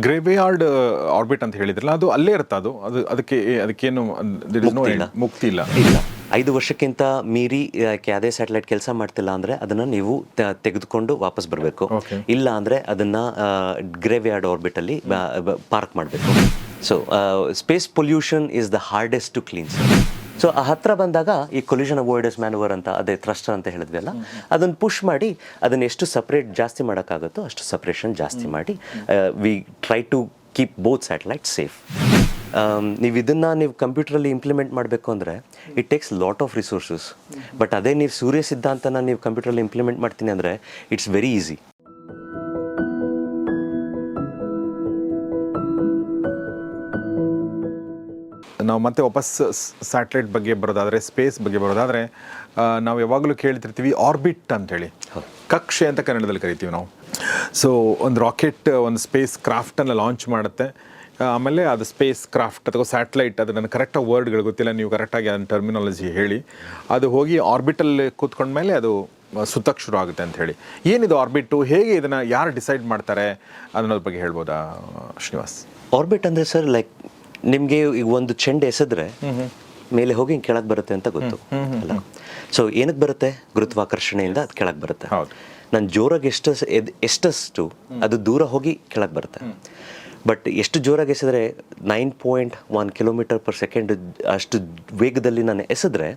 Graveyard orbit ಅಂತ ಹೇಳಿದ್ರಲ್ಲ, ಅದು ಅಲ್ಲೇ ಇರುತ್ತಾ? ಅದಕ್ಕೇನು ಮುಕ್ತಿ ಇಲ್ಲ? ಇಲ್ಲ. 5 ವರ್ಷಕ್ಕಿಂತ ಮೀರಿ ಯಾವುದೇ ಸ್ಯಾಟಲೈಟ್ ಕೆಲಸ ಮಾಡ್ತಿಲ್ಲ ಅಂದರೆ ಅದನ್ನು ನೀವು ತೆಗೆದುಕೊಂಡು ವಾಪಸ್ ಬರಬೇಕು. ಇಲ್ಲ ಅಂದರೆ ಅದನ್ನು ಗ್ರೇವ್ಯಾರ್ಡ್ ಆರ್ಬಿಟಲ್ಲಿ ಪಾರ್ಕ್ ಮಾಡಬೇಕು. So space pollution is the hardest to cleans. So ಆ ಹತ್ರ ಬಂದಾಗ ಈ ಕೊಲ್ಯೂಷನ್ ಅವಾಯ್ಡೆನ್ಸ್ ಮ್ಯಾನುವರ್ ಅಂತ, ಅದೇ ಥ್ರಸ್ಟರ್ ಅಂತ ಹೇಳಿದ್ವಿ ಅಲ್ಲ, ಅದನ್ನು ಪುಷ್ ಮಾಡಿ ಅದನ್ನು ಎಷ್ಟು ಸಪ್ರೇಟ್ ಜಾಸ್ತಿ ಮಾಡೋಕ್ಕಾಗುತ್ತೋ ಅಷ್ಟು ಸಪ್ರೇಷನ್ ಜಾಸ್ತಿ ಮಾಡಿ we try to keep both satellite safe. ನೀವು ಇದನ್ನು ಕಂಪ್ಯೂಟ್ರಲ್ಲಿ ಇಂಪ್ಲಿಮೆಂಟ್ ಮಾಡಬೇಕು ಅಂದರೆ it takes lot of resources. But ಅದೇ ನೀವು ಸೂರ್ಯ ಸಿದ್ಧಾಂತನ ನೀವು ಕಂಪ್ಯೂಟ್ರಲ್ಲಿ ಇಂಪ್ಲಿಮೆಂಟ್ ಮಾಡ್ತೀನಿ ಅಂದರೆ ಇಟ್ಸ್ ವೆರಿ ಈಸಿ. ನಾವು ಮತ್ತೆ ವಾಪಸ್ ಸ್ಯಾಟಲೈಟ್ ಬಗ್ಗೆ ಬರೋದಾದರೆ, ಸ್ಪೇಸ್ ಬಗ್ಗೆ ಬರೋದಾದರೆ, ನಾವು ಯಾವಾಗಲೂ ಕೇಳ್ತಿರ್ತೀವಿ ಆರ್ಬಿಟ್ ಅಂತೇಳಿ, ಕಕ್ಷೆ ಅಂತ ಕನ್ನಡದಲ್ಲಿ ಕರಿತೀವಿ ನಾವು. ಸೊ ಒಂದು ರಾಕೆಟ್ ಒಂದು ಸ್ಪೇಸ್ ಕ್ರಾಫ್ಟನ್ನು ಲಾಂಚ್ ಮಾಡುತ್ತೆ. ಆಮೇಲೆ ಅದು ಸ್ಪೇಸ್ ಕ್ರಾಫ್ಟ್ ಅಥವಾ ಸ್ಯಾಟಲೈಟ್, ಅದು ನನಗೆ ಕರೆಕ್ಟಾಗಿ ವರ್ಡ್ಗಳು ಗೊತ್ತಿಲ್ಲ, ನೀವು ಕರೆಕ್ಟಾಗಿ ಅದನ್ನ ಟರ್ಮಿನಾಲಜಿ ಹೇಳಿ, ಅದು ಹೋಗಿ ಆರ್ಬಿಟಲ್ಲಿ ಕೂತ್ಕೊಂಡ್ಮೇಲೆ ಅದು ಸುತ್ತಕ್ಕೆ ಶುರು ಆಗುತ್ತೆ ಅಂತ ಹೇಳಿ. ಏನಿದು ಆರ್ಬಿಟ್ಟು, ಹೇಗೆ ಇದನ್ನು ಯಾರು ಡಿಸೈಡ್ ಮಾಡ್ತಾರೆ ಅನ್ನೋದ್ರ ಬಗ್ಗೆ ಹೇಳ್ಬೋದಾ ಶ್ರೀನಿವಾಸ್? ಆರ್ಬಿಟ್ ಅಂದರೆ ಸರ್, ಲೈಕ್ ನಿಮಗೆ ಈಗ ಒಂದು ಚೆಂಡು ಎಸೆದ್ರೆ ಮೇಲೆ ಹೋಗಿ ಕೆಳಗೆ ಬರುತ್ತೆ ಅಂತ ಗೊತ್ತು ಅಲ್ಲ? ಸೊ ಏನಕ್ಕೆ ಬರುತ್ತೆ? ಗುರುತ್ವಾಕರ್ಷಣೆಯಿಂದ ಅದು ಕೆಳಗೆ ಬರುತ್ತೆ. ನಾನು ಜೋರಾಗಿ ಎಷ್ಟಷ್ಟು ಅದು ದೂರ ಹೋಗಿ ಕೆಳಗೆ ಬರುತ್ತೆ. ಬಟ್ ಎಷ್ಟು ಜೋರಾಗಿ ಎಸೆದ್ರೆ 9.1 km/s ಅಷ್ಟು ವೇಗದಲ್ಲಿ ನಾನು ಎಸೆದ್ರೆ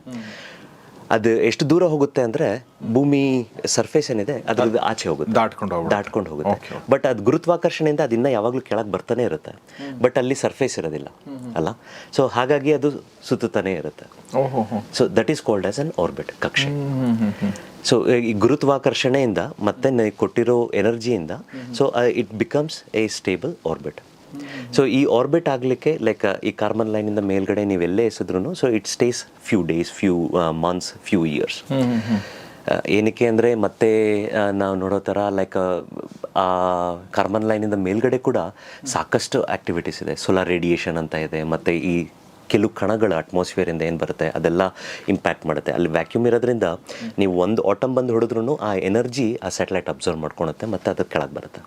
ಅದು ಎಷ್ಟು ದೂರ ಹೋಗುತ್ತೆ ಅಂದರೆ ಭೂಮಿ ಸರ್ಫೇಸ್ ಏನಿದೆ ಅದ್ರದ್ದು ಆಚೆ ಹೋಗುತ್ತೆ, ದಾಟ್ಕೊಂಡು ಹೋಗುತ್ತೆ. ಬಟ್ ಅದು ಗುರುತ್ವಾಕರ್ಷಣೆಯಿಂದ ಅದು ಇನ್ನೂ ಯಾವಾಗಲೂ ಕೆಳಗೆ ಬರ್ತಾನೆ ಇರುತ್ತೆ. ಬಟ್ ಅಲ್ಲಿ ಸರ್ಫೇಸ್ ಇರೋದಿಲ್ಲ ಅಲ್ಲ? ಸೊ ಹಾಗಾಗಿ ಅದು ಸುತ್ತಾನೆ ಇರುತ್ತೆ. So that is called as an orbit, ಕಕ್ಷೆ. ಸೊ ಈ ಗುರುತ್ವಾಕರ್ಷಣೆಯಿಂದ ಮತ್ತೆ ಕೊಟ್ಟಿರೋ ಎನರ್ಜಿಯಿಂದ so it becomes a stable orbit. So ಈ ಆರ್ಬಿಟ್ ಆಗಲಿಕ್ಕೆ ಲೈಕ್ ಈ ಕಾರ್ಬನ್ ಲೈನಿಂದ ಮೇಲ್ಗಡೆ ನೀವೆಲ್ಲೇ ಎಸೆದ್ರೂ so it stays few days, few months, few years. ಏನಕ್ಕೆ ಅಂದರೆ ಮತ್ತೆ ನಾವು ನೋಡೋ ಥರ ಲೈಕ್ ಆ ಕಾರ್ಬನ್ ಲೈನಿಂದ ಮೇಲ್ಗಡೆ ಕೂಡ ಸಾಕಷ್ಟು ಆ್ಯಕ್ಟಿವಿಟೀಸ್ ಇದೆ. ಸೋಲಾರ್ ರೇಡಿಯೇಷನ್ ಅಂತ ಇದೆ, ಮತ್ತು ಈ ಕೆಲವು ಕಣಗಳ ಅಟ್ಮಾಸ್ಫಿಯರಿಂದ ಏನು ಬರುತ್ತೆ ಅದೆಲ್ಲ ಇಂಪ್ಯಾಕ್ಟ್ ಮಾಡುತ್ತೆ. ಅಲ್ಲಿ ವ್ಯಾಕ್ಯೂಮ್ ಇರೋದ್ರಿಂದ ನೀವು ಒಂದು ಆಟಮ್ ಬಂದು ಹೊಡೆದ್ರೂ ಆ ಎನರ್ಜಿ ಆ ಸ್ಯಾಟಲೈಟ್ ಅಬ್ಸರ್ವ್ ಮಾಡ್ಕೊಳುತ್ತೆ ಮತ್ತು ಅದು ಕೆಳಗೆ ಬರುತ್ತೆ.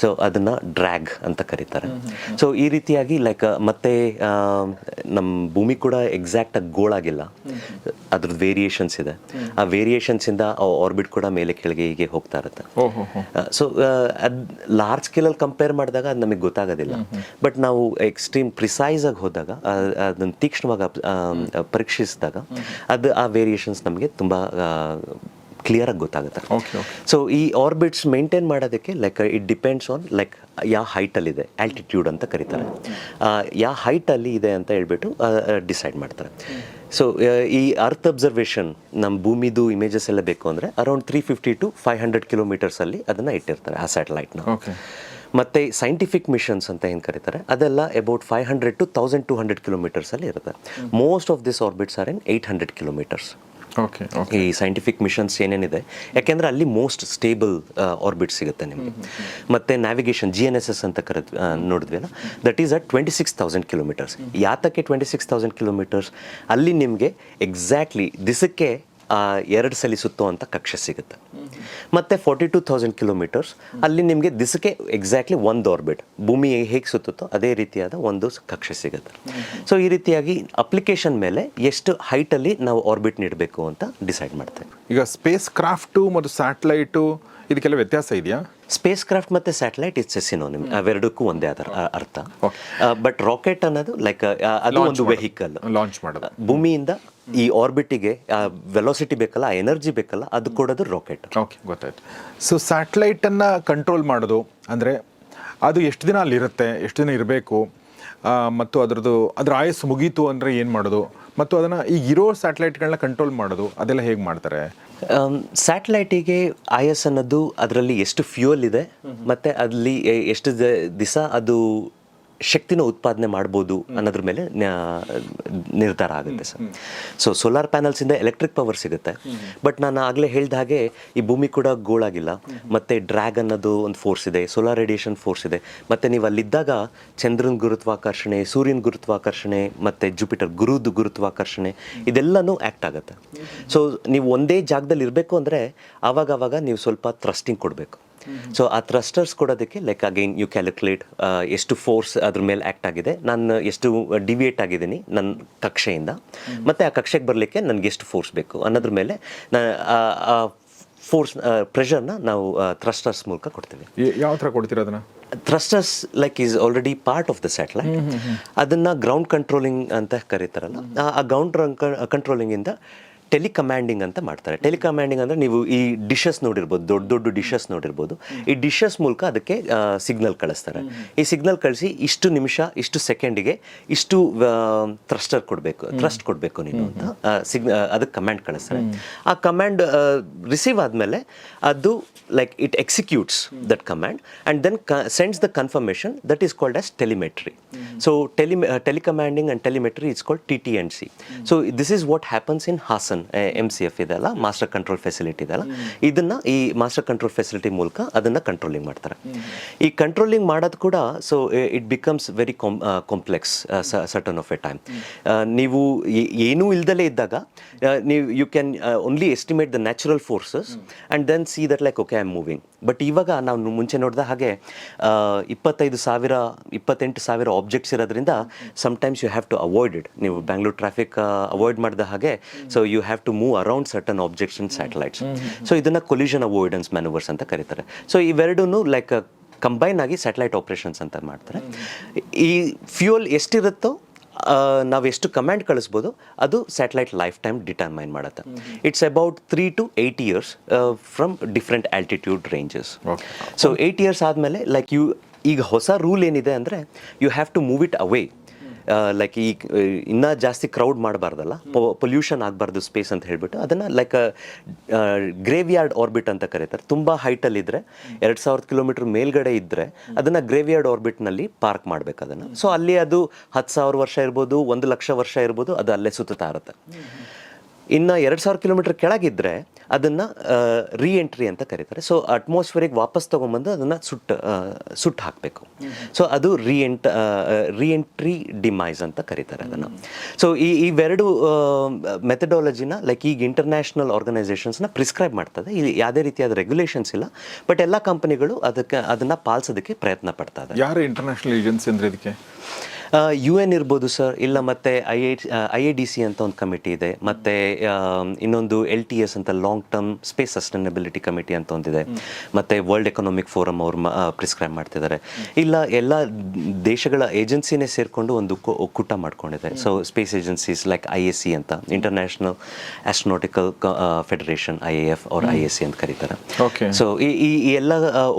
ಸೊ ಅದನ್ನು ಡ್ರ್ಯಾಗ್ ಅಂತ ಕರೀತಾರೆ. ಸೊ ಈ ರೀತಿಯಾಗಿ ಲೈಕ್ ಮತ್ತೆ ನಮ್ಮ ಭೂಮಿ ಕೂಡ ಎಕ್ಸಾಕ್ಟಾಗಿ ಗೋಳಾಗಿಲ್ಲ, ಅದ್ರದ್ದು ವೇರಿಯೇಷನ್ಸ್ ಇದೆ. ಆ ವೇರಿಯೇಷನ್ಸಿಂದ ಆ ಆರ್ಬಿಟ್ ಕೂಡ ಮೇಲೆ ಕೆಳಗೆ ಹೀಗೆ ಹೋಗ್ತಾ ಇರುತ್ತೆ. ಸೊ ಅದು ಲಾರ್ಜ್ ಸ್ಕೇಲಲ್ಲಿ ಕಂಪೇರ್ ಮಾಡಿದಾಗ ಅದು ನಮಗೆ ಗೊತ್ತಾಗೋದಿಲ್ಲ. ಬಟ್ ನಾವು ಎಕ್ಸ್ಟ್ರೀಮ್ ಪ್ರಿಸೈಸ್ ಆಗಿ ಹೋದಾಗ, ಅದನ್ನು ತೀಕ್ಷ್ಣವಾಗಿ ಪರೀಕ್ಷಿಸಿದಾಗ ಅದು ಆ ವೇರಿಯೇಷನ್ಸ್ ನಮಗೆ ತುಂಬ ಕ್ಲಿಯರಾಗಿ ಗೊತ್ತಾಗುತ್ತೆ. ಸೊ ಈ ಆರ್ಬಿಟ್ಸ್ ಮೇಂಟೈನ್ ಮಾಡೋದಕ್ಕೆ like it depends on like ಯಾವ ಹೈಟಲ್ಲಿದೆ, ಆಲ್ಟಿಟ್ಯೂಡ್ ಅಂತ ಕರೀತಾರೆ, ಯಾವ ಹೈಟಲ್ಲಿ ಇದೆ ಅಂತ ಹೇಳ್ಬಿಟ್ಟು ಡಿಸೈಡ್ ಮಾಡ್ತಾರೆ. ಸೊ ಈ ಅರ್ತ್ ಅಬ್ಸರ್ವೇಷನ್, ನಮ್ಮ ಭೂಮಿದು ಇಮೇಜಸ್ ಎಲ್ಲ ಬೇಕು ಅಂದರೆ ಅರೌಂಡ್ 350 to 500 kilometers ಅದನ್ನು ಇಟ್ಟಿರ್ತಾರೆ ಆ ಸ್ಯಾಟಲೈಟ್ನ. ಮತ್ತು ಸೈಂಟಿಫಿಕ್ ಮಿಷನ್ಸ್ ಅಂತ ಏನು ಕರೀತಾರೆ ಅದೆಲ್ಲ ಅಬೌಟ್ 500 to 1200 kilometers ಇರುತ್ತೆ. Most of this orbits are in 800 kilometers. ಈ ಸೈಂಟಿಫಿಕ್ ಮಿಷನ್ಸ್ ಏನೇನಿದೆ, ಯಾಕೆಂದರೆ ಅಲ್ಲಿ ಮೋಸ್ಟ್ ಸ್ಟೇಬಲ್ ಆರ್ಬಿಟ್ ಸಿಗುತ್ತೆ ನಿಮಗೆ. ಮತ್ತು ನ್ಯಾವಿಗೇಷನ್ GNSS ಅಂತ ನೋಡಿದ್ವಿ ಅಲ್ಲ, ದಟ್ ಈಸ್ ಅಟ್ 26,000 kilometers. ಯಾತಕ್ಕೆ 26,000 kilometers? ಅಲ್ಲಿ ನಿಮಗೆ ಎಕ್ಸಾಕ್ಟ್ಲಿ ದಿಸಕ್ಕೆ 2 ಸಲ ಸುತ್ತುವಂಥ ಕಕ್ಷೆ ಸಿಗುತ್ತೆ. ಮತ್ತು 42,000 kilometers ಅಲ್ಲಿ ನಿಮಗೆ ದಿಸಕ್ಕೆ ಎಕ್ಸಾಕ್ಟ್ಲಿ ಒಂದು ಆರ್ಬಿಟ್, ಭೂಮಿ ಹೇಗೆ ಸುತ್ತುತ್ತೋ ಅದೇ ರೀತಿಯಾದ ಒಂದು ಕಕ್ಷೆ ಸಿಗುತ್ತೆ. ಸೊ ಈ ರೀತಿಯಾಗಿ ಅಪ್ಲಿಕೇಶನ್ ಮೇಲೆ ಎಷ್ಟು ಹೈಟಲ್ಲಿ ನಾವು ಆರ್ಬಿಟ್ ನೀಡಬೇಕು ಅಂತ ಡಿಸೈಡ್ ಮಾಡ್ತೇವೆ. ಈಗ ಸ್ಪೇಸ್ ಕ್ರಾಫ್ಟು ಮತ್ತು ಸ್ಯಾಟಲೈಟು ಇದಕ್ಕೆಲ್ಲ ವ್ಯತ್ಯಾಸ ಇದೆಯಾ? ಸ್ಪೇಸ್ ಕ್ರಾಫ್ಟ್ ಮತ್ತು ಸ್ಯಾಟಲೈಟ್ ಇಟ್ಸ್ ಸಿನೋನಿಮ್, ಅವೆರಡಕ್ಕೂ ಒಂದೇ ಅದರ ಅರ್ಥ. ಬಟ್ ರಾಕೆಟ್ ಅನ್ನೋದು ಲೈಕ್ ಅದು ಒಂದು ವೆಹಿಕಲ್ ಲಾಂಚ್ ಮಾಡೋದು ಭೂಮಿಯಿಂದ ಈ ಆರ್ಬಿಟಿಗೆ ವೆಲಾಸಿಟಿ ಬೇಕಲ್ಲ, ಆ ಎನರ್ಜಿ ಬೇಕಲ್ಲ, ಅದು ಕೊಡೋದು ರಾಕೆಟ್. ಓಕೆ, ಗೊತ್ತಾಯ್ತು. ಸೊ ಸ್ಯಾಟಲೈಟನ್ನು ಕಂಟ್ರೋಲ್ ಮಾಡೋದು ಅಂದರೆ ಅದು ಎಷ್ಟು ದಿನ ಅಲ್ಲಿರುತ್ತೆ, ಎಷ್ಟು ದಿನ ಇರಬೇಕು, ಮತ್ತು ಅದರ ಆಯಸ್ಸು ಮುಗೀತು ಅಂದರೆ ಏನು ಮಾಡೋದು, ಮತ್ತು ಅದನ್ನು ಈಗ ಇರೋ ಸ್ಯಾಟಲೈಟ್ಗಳನ್ನ ಕಂಟ್ರೋಲ್ ಮಾಡೋದು ಅದೆಲ್ಲ ಹೇಗೆ ಮಾಡ್ತಾರೆ? ಸ್ಯಾಟಲೈಟಿಗೆ ಆಯಸ್ ಅನ್ನೋದು ಅದರಲ್ಲಿ ಎಷ್ಟು ಫ್ಯೂಯಲ್ ಇದೆ ಮತ್ತು ಅಲ್ಲಿ ಎಷ್ಟು ದಿವಸ ಅದು ಶಕ್ತಿನ ಉತ್ಪಾದನೆ ಮಾಡ್ಬೋದು ಅನ್ನೋದ್ರ ಮೇಲೆ ನಿರ್ಧಾರ ಆಗುತ್ತೆ ಸರ್. ಸೊ ಸೋಲಾರ್ ಪ್ಯಾನಲ್ಸಿಂದ ಎಲೆಕ್ಟ್ರಿಕ್ ಪವರ್ ಸಿಗುತ್ತೆ. ಬಟ್ ನಾನು ಆಗಲೇ ಹೇಳಿದ ಹಾಗೆ ಈ ಭೂಮಿ ಕೂಡ ಗೋಳಾಗಿಲ್ಲ, ಮತ್ತು ಡ್ರ್ಯಾಗ್ ಅನ್ನೋದು ಒಂದು ಫೋರ್ಸ್ ಇದೆ, ಸೋಲಾರ್ ರೇಡಿಯೇಷನ್ ಫೋರ್ಸ್ ಇದೆ, ಮತ್ತು ನೀವು ಅಲ್ಲಿದ್ದಾಗ ಚಂದ್ರನ ಗುರುತ್ವಾಕರ್ಷಣೆ, ಸೂರ್ಯನ ಗುರುತ್ವಾಕರ್ಷಣೆ, ಮತ್ತು ಜುಪಿಟರ್ ಗುರುದು ಗುರುತ್ವಾಕರ್ಷಣೆ ಇದೆಲ್ಲನೂ ಆ್ಯಕ್ಟ್ ಆಗುತ್ತೆ. ಸೊ ನೀವು ಒಂದೇ ಜಾಗದಲ್ಲಿ ಇರಬೇಕು ಅಂದರೆ ಆವಾಗ ನೀವು ಸ್ವಲ್ಪ ಥ್ರಸ್ಟಿಂಗ್ ಕೊಡಬೇಕು. ಸೊ ಆ ಥ್ರಸ್ಟರ್ಸ್ ಕೊಡೋದಕ್ಕೆ ಲೈಕ್ ಅಗೈನ್ ಯು ಕ್ಯಾಲ್ಕುಲೇಟ್ ಎಷ್ಟು ಫೋರ್ಸ್ ಅದ್ರ ಮೇಲೆ ಆ್ಯಕ್ಟ್ ಆಗಿದೆ, ನಾನು ಎಷ್ಟು ಡಿವಿಯೇಟ್ ಆಗಿದ್ದೀನಿ ನನ್ನ ಕಕ್ಷೆಯಿಂದ, ಮತ್ತು ಆ ಕಕ್ಷೆಗೆ ಬರಲಿಕ್ಕೆ ನನಗೆ ಎಷ್ಟು ಫೋರ್ಸ್ ಬೇಕು ಅನ್ನೋದ್ರ ಮೇಲೆ ಫೋರ್ಸ್ ಪ್ರೆಷರ್ನ ನಾವು ಥ್ರಸ್ಟರ್ಸ್ ಮೂಲಕ ಕೊಡ್ತೀವಿ. ಯಾವ ಥರ ಕೊಡ್ತೀರಾ ಅದನ್ನು? Thrusters like is already part of the satellite. ಅದನ್ನು ಗ್ರೌಂಡ್ ಕಂಟ್ರೋಲಿಂಗ್ ಅಂತ ಕರೀತಾರಲ್ಲ, ಆ ಗ್ರೌಂಡ್ ಕಂಟ್ರೋಲಿಂಗಿಂದ ಟೆಲಿಕಮ್ಯಾಂಡಿಂಗ್ ಅಂತ ಮಾಡ್ತಾರೆ. ಟೆಲಿಕಮ್ಯಾಂಡಿಂಗ್ ಅಂದರೆ ನೀವು ಈ ಡಿಶಸ್ ನೋಡಿರ್ಬೋದು, ದೊಡ್ಡ ದೊಡ್ಡ ಡಿಶಸ್ ನೋಡಿರ್ಬೋದು. ಈ ಡಿಶಸ್ ಮೂಲಕ ಅದಕ್ಕೆ ಸಿಗ್ನಲ್ ಕಳಿಸ್ತಾರೆ. ಈ ಸಿಗ್ನಲ್ ಕಳಿಸಿ ಇಷ್ಟು ನಿಮಿಷ ಇಷ್ಟು ಸೆಕೆಂಡಿಗೆ ಇಷ್ಟು ಥ್ರಸ್ಟ್ ಕೊಡಬೇಕು ನೀನು ಅಂತ ಅದಕ್ಕೆ ಕಮ್ಯಾಂಡ್ ಕಳಿಸ್ತಾರೆ. ಆ ಕಮ್ಯಾಂಡ್ ರಿಸೀವ್ ಆದಮೇಲೆ ಅದು like it executes that command and then sends the confirmation that is called as telemetry. So telecommanding and telemetry it's called TT&C. So this is what happens in Hassan. MCF ಇದೆಲ್ಲ, master control facility ಇದೆಲ್ಲ, ಇದನ್ನ ಈ master control facility ಮೂಲಕ ಅದನ್ನ controlling ಮಾಡ್ತಾರೆ. ಈ controlling ಮಾಡೋದು ಕೂಡ so it becomes very complex certain of a time. ನೀವು ಏನೂ ಇಲ್ದಲೇ ಇದ್ದಾಗ ನೀವು you can only estimate the natural forces and then see that like okay I am moving. But ಇವಾಗ ನಾವು ಮುಂಚೆ ನೋಡಿದ ಹಾಗೆ 28,000 ಆಬ್ಜೆಕ್ಟ್ಸ್ ಇರೋದ್ರಿಂದ sometimes you have to avoid it. ನೀವು ಬ್ಯಾಂಗ್ಳೂರ್ ಟ್ರಾಫಿಕ್ ಅವಾಯ್ಡ್ ಮಾಡಿದ ಹಾಗೆ so you have to move around certain objects and satellites. So ಇದನ್ನು ಕೊಲಿಷನ್ ಅವಾಯ್ಡೆನ್ಸ್ ಮ್ಯಾನುವರ್ಸ್ ಅಂತ ಕರೀತಾರೆ. ಸೊ ಇವೆರಡೂ ಲೈಕ್ ಕಂಬೈನ್ ಆಗಿ ಸ್ಯಾಟಲೈಟ್ ಆಪರೇಷನ್ಸ್ ಅಂತ ಮಾಡ್ತಾರೆ. ಈ ಫ್ಯೂಯಲ್ ಎಷ್ಟಿರುತ್ತೋ ನಾವು ಎಷ್ಟು ಕಮ್ಯಾಂಡ್ ಕಳಿಸ್ಬೋದು ಅದು ಸ್ಯಾಟಲೈಟ್ ಲೈಫ್ ಟೈಮ್ ಡಿಟರ್ಮೈನ್ ಮಾಡುತ್ತೆ. It's about 3 to 8 years from different altitude ranges. So 8 years ಆದಮೇಲೆ ಲೈಕ್ ಈಗ ಹೊಸ ರೂಲ್ ಏನಿದೆ ಅಂದರೆ you have to move it away. Like ಈ ಇನ್ನೂ ಜಾಸ್ತಿ ಕ್ರೌಡ್ ಮಾಡಬಾರ್ದಲ್ಲ, ಪೊಲ್ಯೂಷನ್ ಆಗಬಾರ್ದು ಸ್ಪೇಸ್ ಅಂತ ಹೇಳ್ಬಿಟ್ಟು ಅದನ್ನು ಲೈಕ್ ಗ್ರೇವ್ ಯಾರ್ಡ್ ಆರ್ಬಿಟ್ ಅಂತ ಕರೀತಾರೆ. ತುಂಬ ಹೈಟಲ್ಲಿದ್ದರೆ 2,000 kilometer ಮೇಲ್ಗಡೆ ಇದ್ದರೆ ಅದನ್ನು ಗ್ರೇವ್ ಯಾರ್ಡ್ ಆರ್ಬಿಟ್ನಲ್ಲಿ ಪಾರ್ಕ್ ಮಾಡಬೇಕು ಅದನ್ನು. ಸೊ ಅಲ್ಲಿ ಅದು 10,000 ವರ್ಷ ಇರ್ಬೋದು, 1,00,000 ವರ್ಷ ಇರ್ಬೋದು, ಅದು ಅಲ್ಲೇ ಸುತ್ತಾ ಇರುತ್ತೆ. ಇನ್ನು 2,000 kilometer ಕೆಳಗಿದ್ದರೆ ಅದನ್ನು ಎಂಟ್ರಿ ಅಂತ ಕರೀತಾರೆ. ಸೊ ಅಟ್ಮಾಸ್ಫಿಯರಿಗೆ ವಾಪಸ್ ತೊಗೊಂಬಂದು ಅದನ್ನು ಸುಟ್ಟು ಹಾಕಬೇಕು. ಸೊ ಅದು ಎಂಟ್ರಿ ಡಿಮೈಸ್ ಅಂತ ಕರೀತಾರೆ ಅದನ್ನು. ಸೊ ಇವೆರಡು ಮೆಥಡಾಲಜಿನ ಲೈಕ್ ಈಗ ಇಂಟರ್ನ್ಯಾಷನಲ್ ಆರ್ಗನೈಸೇಷನ್ಸ್ನ ಪ್ರಿಸ್ಕ್ರೈಬ್ ಮಾಡ್ತದೆ. ಇಲ್ಲಿ ಯಾವುದೇ ರೀತಿಯಾದ ರೆಗ್ಯುಲೇಷನ್ಸ್ ಇಲ್ಲ, ಬಟ್ ಎಲ್ಲ ಕಂಪನಿಗಳು ಅದನ್ನು ಪಾಲಿಸೋದಕ್ಕೆ ಪ್ರಯತ್ನ ಪಡ್ತಾ ಇದ್ದಾರೆ. ಯಾರು ಇಂಟರ್ನ್ಯಾಷನಲ್ ಏಜೆನ್ಸಿ ಅಂದರೆ ಇದಕ್ಕೆ? UN ಇರ್ಬೋದು ಸರ್, ಇಲ್ಲ ಮತ್ತು IADC ಅಂತ ಒಂದು ಕಮಿಟಿ ಇದೆ, ಮತ್ತು ಇನ್ನೊಂದು LTS ಅಂತ long term space sustainability committee ಅಂತ ಒಂದಿದೆ, ಮತ್ತು ವರ್ಲ್ಡ್ ಎಕನಾಮಿಕ್ ಫೋರಮ್ ಅವರು ಪ್ರಿಸ್ಕ್ರೈಬ್ ಮಾಡ್ತಿದ್ದಾರೆ. ಇಲ್ಲ ಎಲ್ಲ ದೇಶಗಳ ಏಜೆನ್ಸಿನೇ ಸೇರಿಕೊಂಡು ಒಂದು ಒಕ್ಕೂಟ ಮಾಡ್ಕೊಂಡಿದೆ. So space agencies like IAC ಅಂತ, ಇಂಟರ್ನ್ಯಾಷನಲ್ ಆಸ್ಟ್ರೋನಾಟಿಕಲ್ ಫೆಡರೇಷನ್, IAF ಅವ್ರ IAC ಅಂತ ಕರೀತಾರೆ. ಸೊ ಈ ಎಲ್ಲ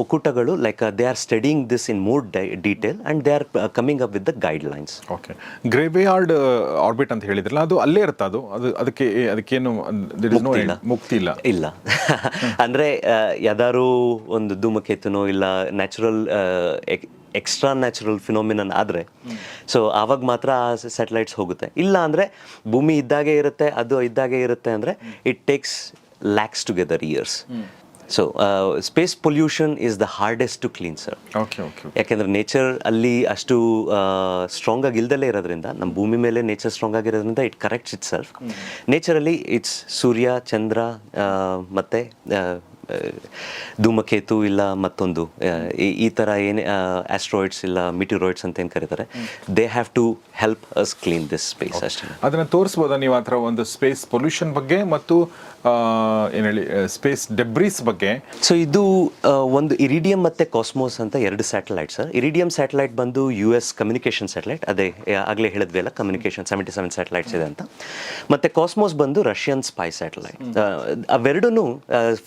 ಒಕ್ಕೂಟಗಳು like they are studying this in more detail and they are coming up with the guidelines. Okay, graveyard orbit ಅಂತ ಹೇಳಿದ್ರಲ್ಲ, ಅದು ಅಲ್ಲೇ ಇರುತ್ತೆ, ಅದಕ್ಕೇನು ಮುಕ್ತಿ ಇಲ್ಲ ಅಂದರೆ ಯಾವ್ದಾದ್ರು ಒಂದು ಧೂಮಕೇತುನೋ ಇಲ್ಲ ನ್ಯಾಚುರಲ್ ಎಕ್ಸ್ಟ್ರಾ ನ್ಯಾಚುರಲ್ ಫಿನೋಮಿನನ್ ಆದರೆ ಸೊ ಆವಾಗ ಮಾತ್ರ ಆ ಸ್ಯಾಟಲೈಟ್ಸ್ ಹೋಗುತ್ತೆ. ಇಲ್ಲ ಅಂದರೆ ಭೂಮಿ ಇದ್ದಾಗೆ ಇರುತ್ತೆ, ಅದು ಇದ್ದಾಗೆ ಇರುತ್ತೆ ಅಂದರೆ it takes lakhs together years. So space pollution is the hardest to clean sir. ಯಾಕೆಂದರೆ ನೇಚರ್ ಅಲ್ಲಿ ಅಷ್ಟು ಸ್ಟ್ರಾಂಗ್ ಆಗಿ ಇಲ್ದಲೇ ಇರೋದ್ರಿಂದ, ನಮ್ಮ ಭೂಮಿ ಮೇಲೆ ನೇಚರ್ ಸ್ಟ್ರಾಂಗ್ ಆಗಿರೋದ್ರಿಂದ ಇಟ್ ಕರೆಕ್ಟ್ಸ್ ಇಟ್ ಸೆಲ್ಫ್. ನೇಚರಲ್ಲಿ ಇಟ್ಸ್ ಸೂರ್ಯ, ಚಂದ್ರ ಮತ್ತು ಧೂಮಕೇತು ಇಲ್ಲ ಮತ್ತೊಂದು ಈ ಥರ ಏನೇ ಆಸ್ಟ್ರಾಯ್ಡ್ಸ್ ಇಲ್ಲ ಮಿಟಿರಾಯ್ಡ್ಸ್ ಅಂತ ಏನು ಕರೀತಾರೆ, they have to help us clean this space. ಅಷ್ಟೇ. ಅದನ್ನು ತೋರಿಸ್ಬೋದಾ ನೀವು ಆ ಥರ ಒಂದು ಸ್ಪೇಸ್ ಪೊಲ್ಯೂಷನ್ ಬಗ್ಗೆ ಮತ್ತು ಏನು ಹೇಳಿ ಸ್ಪೇಸ್ ಡೆಬ್ರೀಸ್ ಬಗ್ಗೆ? ಸೊ ಇದು ಒಂದು ಇರಿಡಿಯಂ ಮತ್ತು ಕಾಸ್ಮೋಸ್ ಅಂತ 2 ಸ್ಯಾಟಲೈಟ್ ಸರ್. ಇರಿಡಿಯಂ ಸ್ಯಾಟಲೈಟ್ ಬಂದು US ಕಮ್ಯುನಿಕೇಷನ್ ಸ್ಯಾಟಲೈಟ್, ಅದೇ ಆಗಲೇ ಹೇಳಿದ್ವಿ ಅಲ್ಲ, ಕಮ್ಯುನಿಕೇಷನ್ 77 ಸ್ಯಾಟಲೈಟ್ಸ್ ಇದೆ ಅಂತ. ಮತ್ತು ಕಾಸ್ಮೋಸ್ ಬಂದು ರಷ್ಯನ್ ಸ್ಪೈ ಸ್ಯಾಟಲೈಟ್. ಅವೆರಡೂ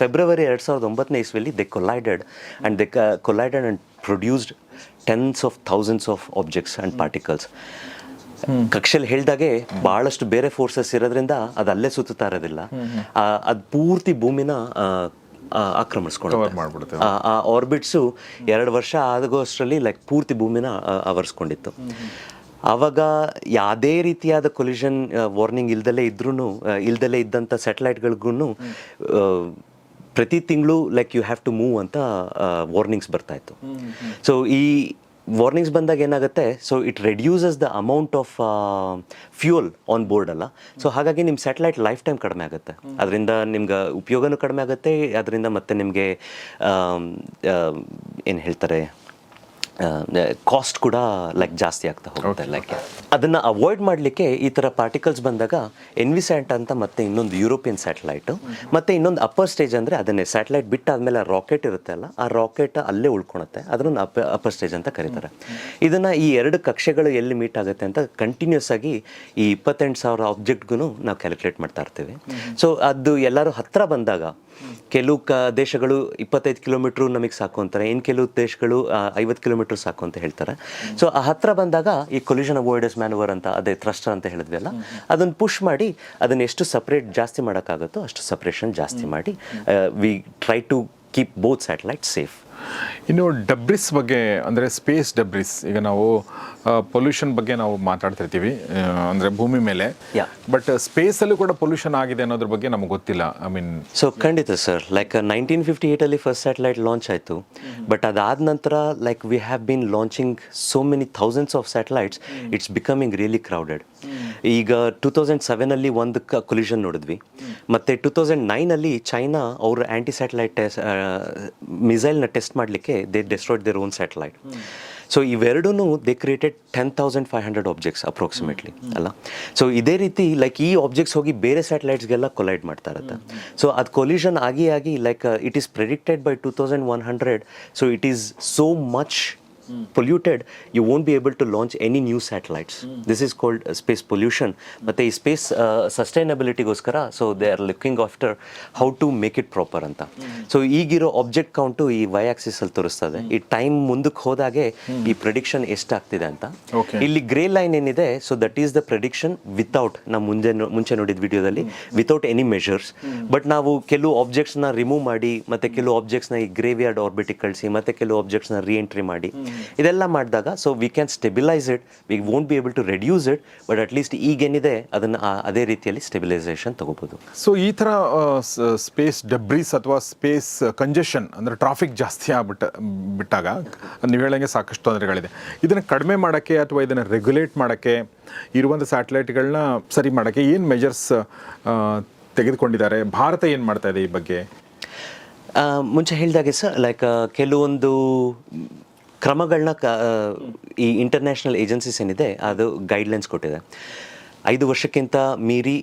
ಫೆಬ್ರವರಿ 2009 ಇಸ್ವಿಯಲ್ಲಿ they collided and produced tens of thousands of objects and particles. ಕಕ್ಷೆಯಲ್ಲಿ ಹೇಳ್ದಾಗೆ ಭಾಳಷ್ಟು ಬೇರೆ ಫೋರ್ಸಸ್ ಇರೋದ್ರಿಂದ ಅದು ಅಲ್ಲೇ ಸುತ್ತಾ ಇರೋದಿಲ್ಲ, ಅದು ಪೂರ್ತಿ ಭೂಮಿನ ಆಕ್ರಮಿಸ್ಕೊಂಡು ಆ ಆರ್ಬಿಟ್ಸು 2 ವರ್ಷ ಆಗೋಷ್ಟರಲ್ಲಿ ಲೈಕ್ ಪೂರ್ತಿ ಭೂಮಿನ ಆವರಿಸ್ಕೊಂಡಿತ್ತು. ಆವಾಗ ಯಾವುದೇ ರೀತಿಯಾದ ಕೊಲಿಷನ್ ವಾರ್ನಿಂಗ್ ಇಲ್ದಲೇ ಇದ್ದಂಥ ಸ್ಯಾಟಲೈಟ್ಗಳಿಗೂ ಪ್ರತಿ ತಿಂಗಳು like you have to move ಅಂತ ವಾರ್ನಿಂಗ್ಸ್ ಬರ್ತಾಯಿತ್ತು. ಸೊ ಈ ವಾರ್ನಿಂಗ್ಸ್ ಬಂದಾಗ ಏನಾಗುತ್ತೆ, so it reduces the amount of fuel on board ಅಲ್ಲ. ಸೊ ಹಾಗಾಗಿ ನಿಮ್ಮ ಸ್ಯಾಟಲೈಟ್ ಲೈಫ್ ಟೈಮ್ ಕಡಿಮೆ ಆಗುತ್ತೆ, ಅದರಿಂದ ನಿಮ್ಗೆ ಉಪಯೋಗನೂ ಕಡಿಮೆ ಆಗುತ್ತೆ, ಅದರಿಂದ ಮತ್ತೆ ನಿಮಗೆ ಏನು ಹೇಳ್ತಾರೆ ಕಾಸ್ಟ್ ಕೂಡ ಲೈಕ್ ಜಾಸ್ತಿ ಆಗ್ತಾ ಹೋಗುತ್ತೆ. ಲೈಕ್ ಅದನ್ನು ಅವಾಯ್ಡ್ ಮಾಡಲಿಕ್ಕೆ ಈ ಥರ ಪಾರ್ಟಿಕಲ್ಸ್ ಬಂದಾಗ ಎನ್ವಿಸ್ಯಾಟ್ ಅಂತ ಮತ್ತೆ ಇನ್ನೊಂದು ಯುರೋಪಿಯನ್ ಸ್ಯಾಟಲೈಟು, ಮತ್ತು ಇನ್ನೊಂದು ಅಪ್ಪರ್ ಸ್ಟೇಜ್ ಅಂದರೆ ಅದನ್ನೇ ಸ್ಯಾಟಲೈಟ್ ಬಿಟ್ಟಾದ್ಮೇಲೆ ರಾಕೆಟ್ ಇರುತ್ತೆ ಅಲ್ಲ, ಆ ರಾಕೆಟ್ ಅಲ್ಲೇ ಉಳ್ಕೊಳುತ್ತೆ, ಅದನ್ನು ಅಪ್ಪರ್ ಸ್ಟೇಜ್ ಅಂತ ಕರೀತಾರೆ. ಇದನ್ನು ಈ ಎರಡು ಕಕ್ಷೆಗಳು ಎಲ್ಲಿ ಮೀಟ್ ಆಗುತ್ತೆ ಅಂತ ಕಂಟಿನ್ಯೂಸ್ ಆಗಿ ಈ 28,000 ಆಬ್ಜೆಕ್ಟ್ಗೂ ನಾವು ಕ್ಯಾಲ್ಕುಲೇಟ್ ಮಾಡ್ತಾ ಇರ್ತೀವಿ. ಸೊ ಅದು ಎಲ್ಲರೂ ಹತ್ತಿರ ಬಂದಾಗ ಕೆಲವು ದೇಶಗಳು 25 ಕಿಲೋಮೀಟ್ರು ನಮಗೆ ಸಾಕು ಅಂತಾರೆ, ಇನ್ನು ಕೆಲವು ದೇಶಗಳು 50 ಕಿಲೋಮೀಟ್ರ್ ಸಾಕು ಅಂತ ಹೇಳ್ತಾರೆ. ಸೊ ಆ ಹತ್ತಿರ ಬಂದಾಗ ಈ ಕೊಲ್ಯೂಷನ್ ಅವಾಯ್ಡೆನ್ಸ್ ಮ್ಯಾನುವರ್ ಅಂತ, ಅದೇ ಥ್ರಸ್ಟರ್ ಅಂತ ಹೇಳಿದ್ವಿ ಅಲ್ಲ, ಅದನ್ನು ಪುಷ್ ಮಾಡಿ ಅದನ್ನು ಎಷ್ಟು ಸಪ್ರೇಟ್ ಜಾಸ್ತಿ ಮಾಡೋಕ್ಕಾಗುತ್ತೋ ಅಷ್ಟು ಸಪ್ರೇಷನ್ ಜಾಸ್ತಿ ಮಾಡಿ we try to keep both satellite safe. ಇನ್ನು ಡಬ್ರಿಸ್ ಬಗ್ಗೆ, ಅಂದರೆ ಸ್ಪೇಸ್ ಡಬ್ರಿಸ್, ಈಗ ನಾವು ಪೊಲ್ಯೂಷನ್ ಬಗ್ಗೆ ನಾವು ಮಾತಾಡ್ತಿರ್ತೀವಿ ಅಂದರೆ ಭೂಮಿ ಮೇಲೆ, ಬಟ್ ಸ್ಪೇಸಲ್ಲೂ ಕೂಡ ಪೊಲ್ಯೂಷನ್ ಆಗಿದೆ ಅನ್ನೋದ್ರ ಬಗ್ಗೆ ನಮಗೆ ಗೊತ್ತಿಲ್ಲ. ಐ ಮೀನ್ ಸೊ ಖಂಡಿತ sir, like 1958 first satellite launch ಆಯಿತು, ಬಟ್ ಅದಾದ ನಂತರ like we have been launching so many thousands of satellites, it's becoming really crowded. ಈಗ 2007 ಒಂದು ಕೊಲ್ಯೂಷನ್ ನೋಡಿದ್ವಿ, ಮತ್ತು 2009 ಚೈನಾ ಅವ್ರ ಆ್ಯಂಟಿ ಸ್ಯಾಟಲೈಟ್ ಮಿಸೈಲ್ನ ಟೆಸ್ಟ್ ಮಾಡಲಿಕ್ಕೆ they destroyed their own satellite. So ಇವೆರಡೂ ದೇ ಕ್ರಿಯೇಟೆಡ್ 10,500 ಆಬ್ಜೆಕ್ಟ್ಸ್ ಅಪ್ರಾಕ್ಸಿಮೇಟ್ಲಿ ಅಲ್ಲ. ಸೊ ಇದೇ ರೀತಿ ಲೈಕ್ ಈ ಆಬ್ಜೆಕ್ಟ್ಸ್ ಹೋಗಿ ಬೇರೆ ಸ್ಯಾಟಲೈಟ್ಸ್ಗೆಲ್ಲ ಕೊಲೈಡ್ ಮಾಡ್ತಾ ಇರುತ್ತೆ. ಸೊ ಅದು ಕೊಲ್ಯೂಷನ್ ಆಗಿ like it is predicted by 2100. So it is so much polluted, you won't be able to launch any new satellites. This is called space pollution. But ಈ space ಸಸ್ಟೈನಬಿಲಿಟಿಗೋಸ್ಕರ so they are looking after how to make it proper ಅಂತ. So ಈಗಿರೋ object count ಈ Y axis ಅಲ್ಲಿ ತೋರಿಸ್ತದೆ. ಈ time ಮುಂದಕ್ಕೆ ಹೋದಾಗೆ ಈ ಪ್ರೆಡಿಕ್ಷನ್ ಎಷ್ಟಾಗ್ತಿದೆ ಅಂತ. ಇಲ್ಲಿ ಗ್ರೇ ಲೈನ್ ಏನಿದೆ, so that is the prediction without, ನಾವು ಮುಂಚೆ ನೋಡಿದ ವಿಡಿಯೋದಲ್ಲಿ ವಿತೌಟ್ ಎನಿ ಮೆಷರ್ಸ್. ಬಟ್ ನಾವು ಕೆಲವು ಆಬ್ಜೆಕ್ಟ್ಸ್ನ ರಿಮೂವ್ ಮಾಡಿ, ಮತ್ತೆ ಕೆಲವು ಆಬ್ಜೆಕ್ಟ್ಸ್ನ ಈ ಗ್ರೇವಿಯಾರ್ಡ್ ಆರ್ಬಿಟಿಗೆ ಕಳಿಸಿ, ಮತ್ತೆ ಕೆಲವು ಆಬ್ಜೆಕ್ಟ್ಸ್ನ ರೀಎಂಟ್ರಿ ಮಾಡಿ, ಇದೆಲ್ಲ ಮಾಡಿದಾಗ so we can stabilise it. We won't be able to reduce it, but at least ಈಗೇನಿದೆ ಅದನ್ನು ಅದೇ ರೀತಿಯಲ್ಲಿ ಸ್ಟೆಬಿಲೈಸೇಷನ್ ತಗೋಬಹುದು. ಸೊ ಈ ಥರ ಸ್ಪೇಸ್ ಡೆಬ್ರೀಸ್ ಅಥವಾ ಸ್ಪೇಸ್ ಕಂಜೆಷನ್ ಅಂದರೆ ಟ್ರಾಫಿಕ್ ಜಾಸ್ತಿ ಬಿಟ್ಟಾಗ ನೀವು ಹೇಳಂಗೆ ಸಾಕಷ್ಟು ತೊಂದರೆಗಳಿದೆ. ಇದನ್ನು ಕಡಿಮೆ ಮಾಡೋಕ್ಕೆ ಅಥವಾ ಇದನ್ನು ರೆಗ್ಯುಲೇಟ್ ಮಾಡೋಕ್ಕೆ ಇರುವಂಥ ಸ್ಯಾಟಲೈಟ್ಗಳನ್ನ ಸರಿ ಮಾಡೋಕ್ಕೆ ಏನು ಮೆಜರ್ಸ್ ತೆಗೆದುಕೊಂಡಿದ್ದಾರೆ? ಭಾರತ ಏನು ಮಾಡ್ತಾ ಇದೆ ಈ ಬಗ್ಗೆ? ಮುಂಚೆ ಹೇಳಿದಾಗೆ ಸರ್, ಲೈಕ್ ಕೆಲವೊಂದು ಕ್ರಮಗಳನ್ನ ಈ ಇಂಟರ್ನ್ಯಾಷನಲ್ ಏಜೆನ್ಸೀಸ್ ಏನಿದೆ ಅದು ಗೈಡ್ಲೈನ್ಸ್ ಕೊಟ್ಟಿದೆ. 5 ವರ್ಷಕ್ಕಿಂತ ಮೀರಿ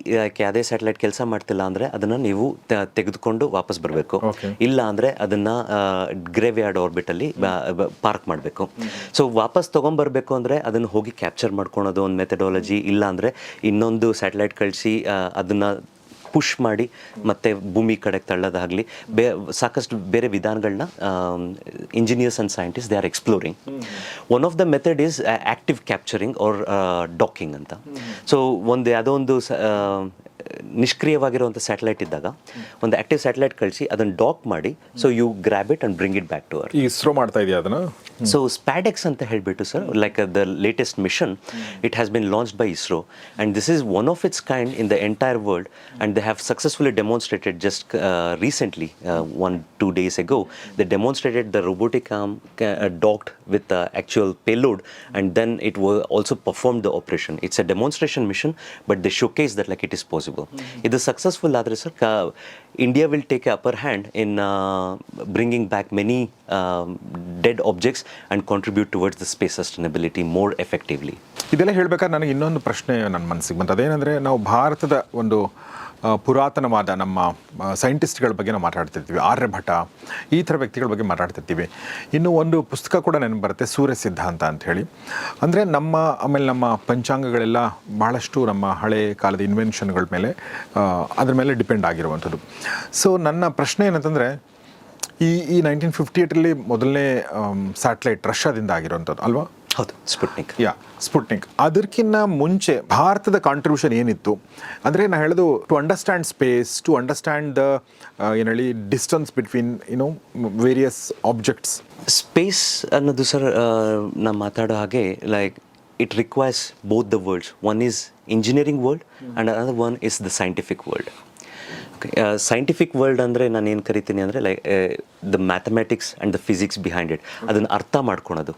ಯಾವುದೇ ಸ್ಯಾಟಲೈಟ್ ಕೆಲಸ ಮಾಡ್ತಿಲ್ಲ ಅಂದರೆ ಅದನ್ನು ನೀವು ತೆಗೆದುಕೊಂಡು ವಾಪಸ್ ಬರಬೇಕು, ಇಲ್ಲ ಅಂದರೆ ಅದನ್ನು ಗ್ರೇವ್ಯಾರ್ಡ್ ಆರ್ಬಿಟಲ್ಲಿ ಪಾರ್ಕ್ ಮಾಡಬೇಕು. ಸೊ ವಾಪಸ್ ತೊಗೊಂಬರ್ಬೇಕು ಅಂದರೆ ಅದನ್ನು ಹೋಗಿ ಕ್ಯಾಪ್ಚರ್ ಮಾಡ್ಕೊಳೋದು ಒಂದು ಮೆಥಡಾಲಜಿ, ಇಲ್ಲ ಅಂದರೆ ಇನ್ನೊಂದು ಸ್ಯಾಟಲೈಟ್ ಕಳಿಸಿ ಅದನ್ನು ಪುಷ್ ಮಾಡಿ ಮತ್ತೆ ಭೂಮಿ ಕಡೆಗೆ ತಳ್ಳೋದಾಗಲಿ, ಸಾಕಷ್ಟು ಬೇರೆ ವಿಧಾನಗಳನ್ನ engineers and scientist they are exploring. One of the method is active capturing or docking ಅಂತ. ಸೊ ಯಾವುದೋ ಒಂದು ನಿಷ್ಕ್ರಿಯವಾಗಿರುವಂಥ ಸ್ಯಾಟಲೈಟ್ ಇದ್ದಾಗ ಒಂದು ಆ್ಯಕ್ಟಿವ್ ಸ್ಯಾಟಲೈಟ್ ಕಳಿಸಿ ಅದನ್ನು ಡಾಕ್ ಮಾಡಿ, so you grab it and bring it back to earth. ISRO ಮಾಡ್ತಾ ಇದೆಯಾ ಅದನ್ನು? ಸೊ ಸ್ಪ್ಯಾಡೆಕ್ಸ್ ಅಂತ ಹೇಳಿಬಿಟ್ಟು sir, like the latest mission, it has been launched by ISRO and this is one of its kind in the entire world and they have successfully demonstrated just recently 1-2 days ago. They demonstrated the robotic arm docked with the actual payload and then it also performed the operation. It's a demonstration mission, but they showcase that like it is possible. It is successful ಆದರೆ sir, India will take a upper hand in bringing back many dead objects and contribute towards the space sustainability more effectively. ಇದೆಲ್ಲ ಹೇಳ್ಬೇಕಾದ್ರೆ ನನಗೆ ಇನ್ನೊಂದು ಪ್ರಶ್ನೆ ನನ್ನ ಮನಸ್ಸಿಗೆ ಬಂತು. ಅದೇನೆಂದರೆ, ನಾವು ಭಾರತದ ಒಂದು ಪುರಾತನವಾದ ನಮ್ಮ ಸೈಂಟಿಸ್ಟ್ಗಳ ಬಗ್ಗೆ ನಾವು ಮಾತಾಡ್ತಿರ್ತೀವಿ, ಆರ್ಯಭಟ ಈ ಥರ ವ್ಯಕ್ತಿಗಳ ಬಗ್ಗೆ ಮಾತಾಡ್ತಿರ್ತೀವಿ. ಇನ್ನು ಒಂದು ಪುಸ್ತಕ ಕೂಡ ನೆನಪು ಬರುತ್ತೆ, ಸೂರ್ಯ ಸಿದ್ಧಾಂತ ಅಂತ ಹೇಳಿ. ಅಂದರೆ ಆಮೇಲೆ ನಮ್ಮ ಪಂಚಾಂಗಗಳೆಲ್ಲ ಭಾಳಷ್ಟು ನಮ್ಮ ಹಳೆ ಕಾಲದ ಇನ್ವೆನ್ಷನ್ಗಳ ಮೇಲೆ ಅದ್ರ ಮೇಲೆ ಡಿಪೆಂಡ್ ಆಗಿರುವಂಥದ್ದು. ಸೊ ನನ್ನ ಪ್ರಶ್ನೆ ಏನಂತಂದರೆ, ಈ 1958 ಮೊದಲನೇ ಸ್ಯಾಟಲೈಟ್ ರಷ್ಯಾದಿಂದ ಆಗಿರುವಂಥದ್ದು ಅಲ್ವಾ? ಹೌದು, ಸ್ಪುಟ್ನಿಕ್. ಸ್ಪುಟ್ನಿಕ್. ಅದಕ್ಕಿಂತ ಮುಂಚೆ ಭಾರತದ ಕಾಂಟ್ರಿಬ್ಯೂಷನ್ ಏನಿತ್ತು ಅಂದರೆ, ನಾನು ಹೇಳೋದು to understand space, to understand the ಏನು ಹೇಳಿ distance between various objects. Space ಅನ್ನೋದು ಸರ್, ನಾವು ಮಾತಾಡೋ ಹಾಗೆ like it requires both the worlds. One is engineering world and another one is the scientific world. Scientific world ಅಂದರೆ ನಾನು ಏನು ಕರಿತೀನಿ ಅಂದರೆ like the mathematics and the physics behind it, ಅದನ್ನು ಅರ್ಥ ಮಾಡ್ಕೊಳೋದು.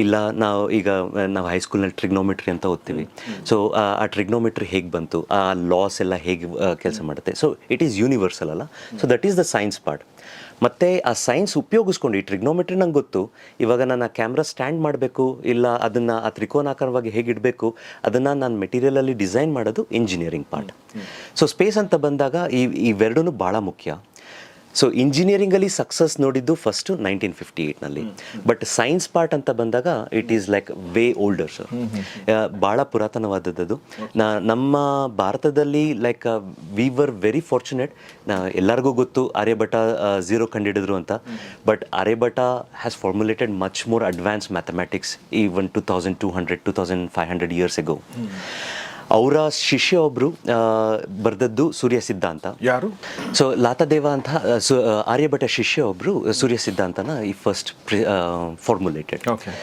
ಇಲ್ಲ ನಾವು ಹೈಸ್ಕೂಲ್ನಲ್ಲಿ ಟ್ರಿಗ್ನೋಮೆಟ್ರಿ ಅಂತ ಓದ್ತೀವಿ. ಸೊ ಆ ಟ್ರಿಗ್ನೋಮೆಟ್ರಿ ಹೇಗೆ ಬಂತು, ಆ ಲಾಸ್ ಎಲ್ಲ ಹೇಗೆ ಕೆಲಸ ಮಾಡುತ್ತೆ. ಸೊ ಇಟ್ ಈಸ್ ಯೂನಿವರ್ಸಲ್ ಅಲ್ಲ. So that is the science part. ಮತ್ತು ಆ ಸೈನ್ಸ್ ಉಪಯೋಗಿಸ್ಕೊಂಡು ಈ ಟ್ರಿಗ್ನೋಮೆಟ್ರಿ ನಂಗೆ ಗೊತ್ತು, ಇವಾಗ ನಾನು ಆ ಕ್ಯಾಮ್ರಾ ಸ್ಟ್ಯಾಂಡ್ ಮಾಡಬೇಕು, ಇಲ್ಲ ಅದನ್ನು ಆ ತ್ರಿಕೋನಾಕಾರವಾಗಿ ಹೇಗೆ ಇಡಬೇಕು, ಅದನ್ನು ನಾನು ಮೆಟೀರಿಯಲಲ್ಲಿ ಡಿಸೈನ್ ಮಾಡೋದು ಇಂಜಿನಿಯರಿಂಗ್ ಪಾರ್ಟ್. ಸೊ ಸ್ಪೇಸ್ ಅಂತ ಬಂದಾಗ ಇವೆರಡೂ ಭಾಳ ಮುಖ್ಯ. ಸೊ ಇಂಜಿನಿಯರಿಂಗಲ್ಲಿ ಸಕ್ಸಸ್ ನೋಡಿದ್ದು ಫಸ್ಟು 1958ನಲ್ಲಿ. ಬಟ್ ಸೈನ್ಸ್ ಪಾರ್ಟ್ ಅಂತ ಬಂದಾಗ it is like way older sir, ಭಾಳ ಪುರಾತನವಾದದ್ದು. ನಮ್ಮ ಭಾರತದಲ್ಲಿ like we were very fortunate. ಎಲ್ಲರಿಗೂ ಗೊತ್ತು ಆರ್ಯಭಟ ಝೀರೋ ಕಂಡಿಡಿದ್ರು ಅಂತ. But Aryabhata has formulated much more advance mathematics even 2200-2500 years ago. ಅವರ ಶಿಷ್ಯ ಒಬ್ಬರು ಬರೆದದ್ದು ಸೂರ್ಯ ಸಿದ್ಧಾಂತ. ಯಾರು? ಸೊ ಲಾತದೇವ ಅಂತ ಆರ್ಯಭಟ ಶಿಷ್ಯ ಒಬ್ಬರು ಸೂರ್ಯ ಸಿದ್ಧಾಂತನ ಈ ಫಸ್ಟ್ ಫಾರ್ಮುಲೇಟೆಡ್. ಓಕೆ.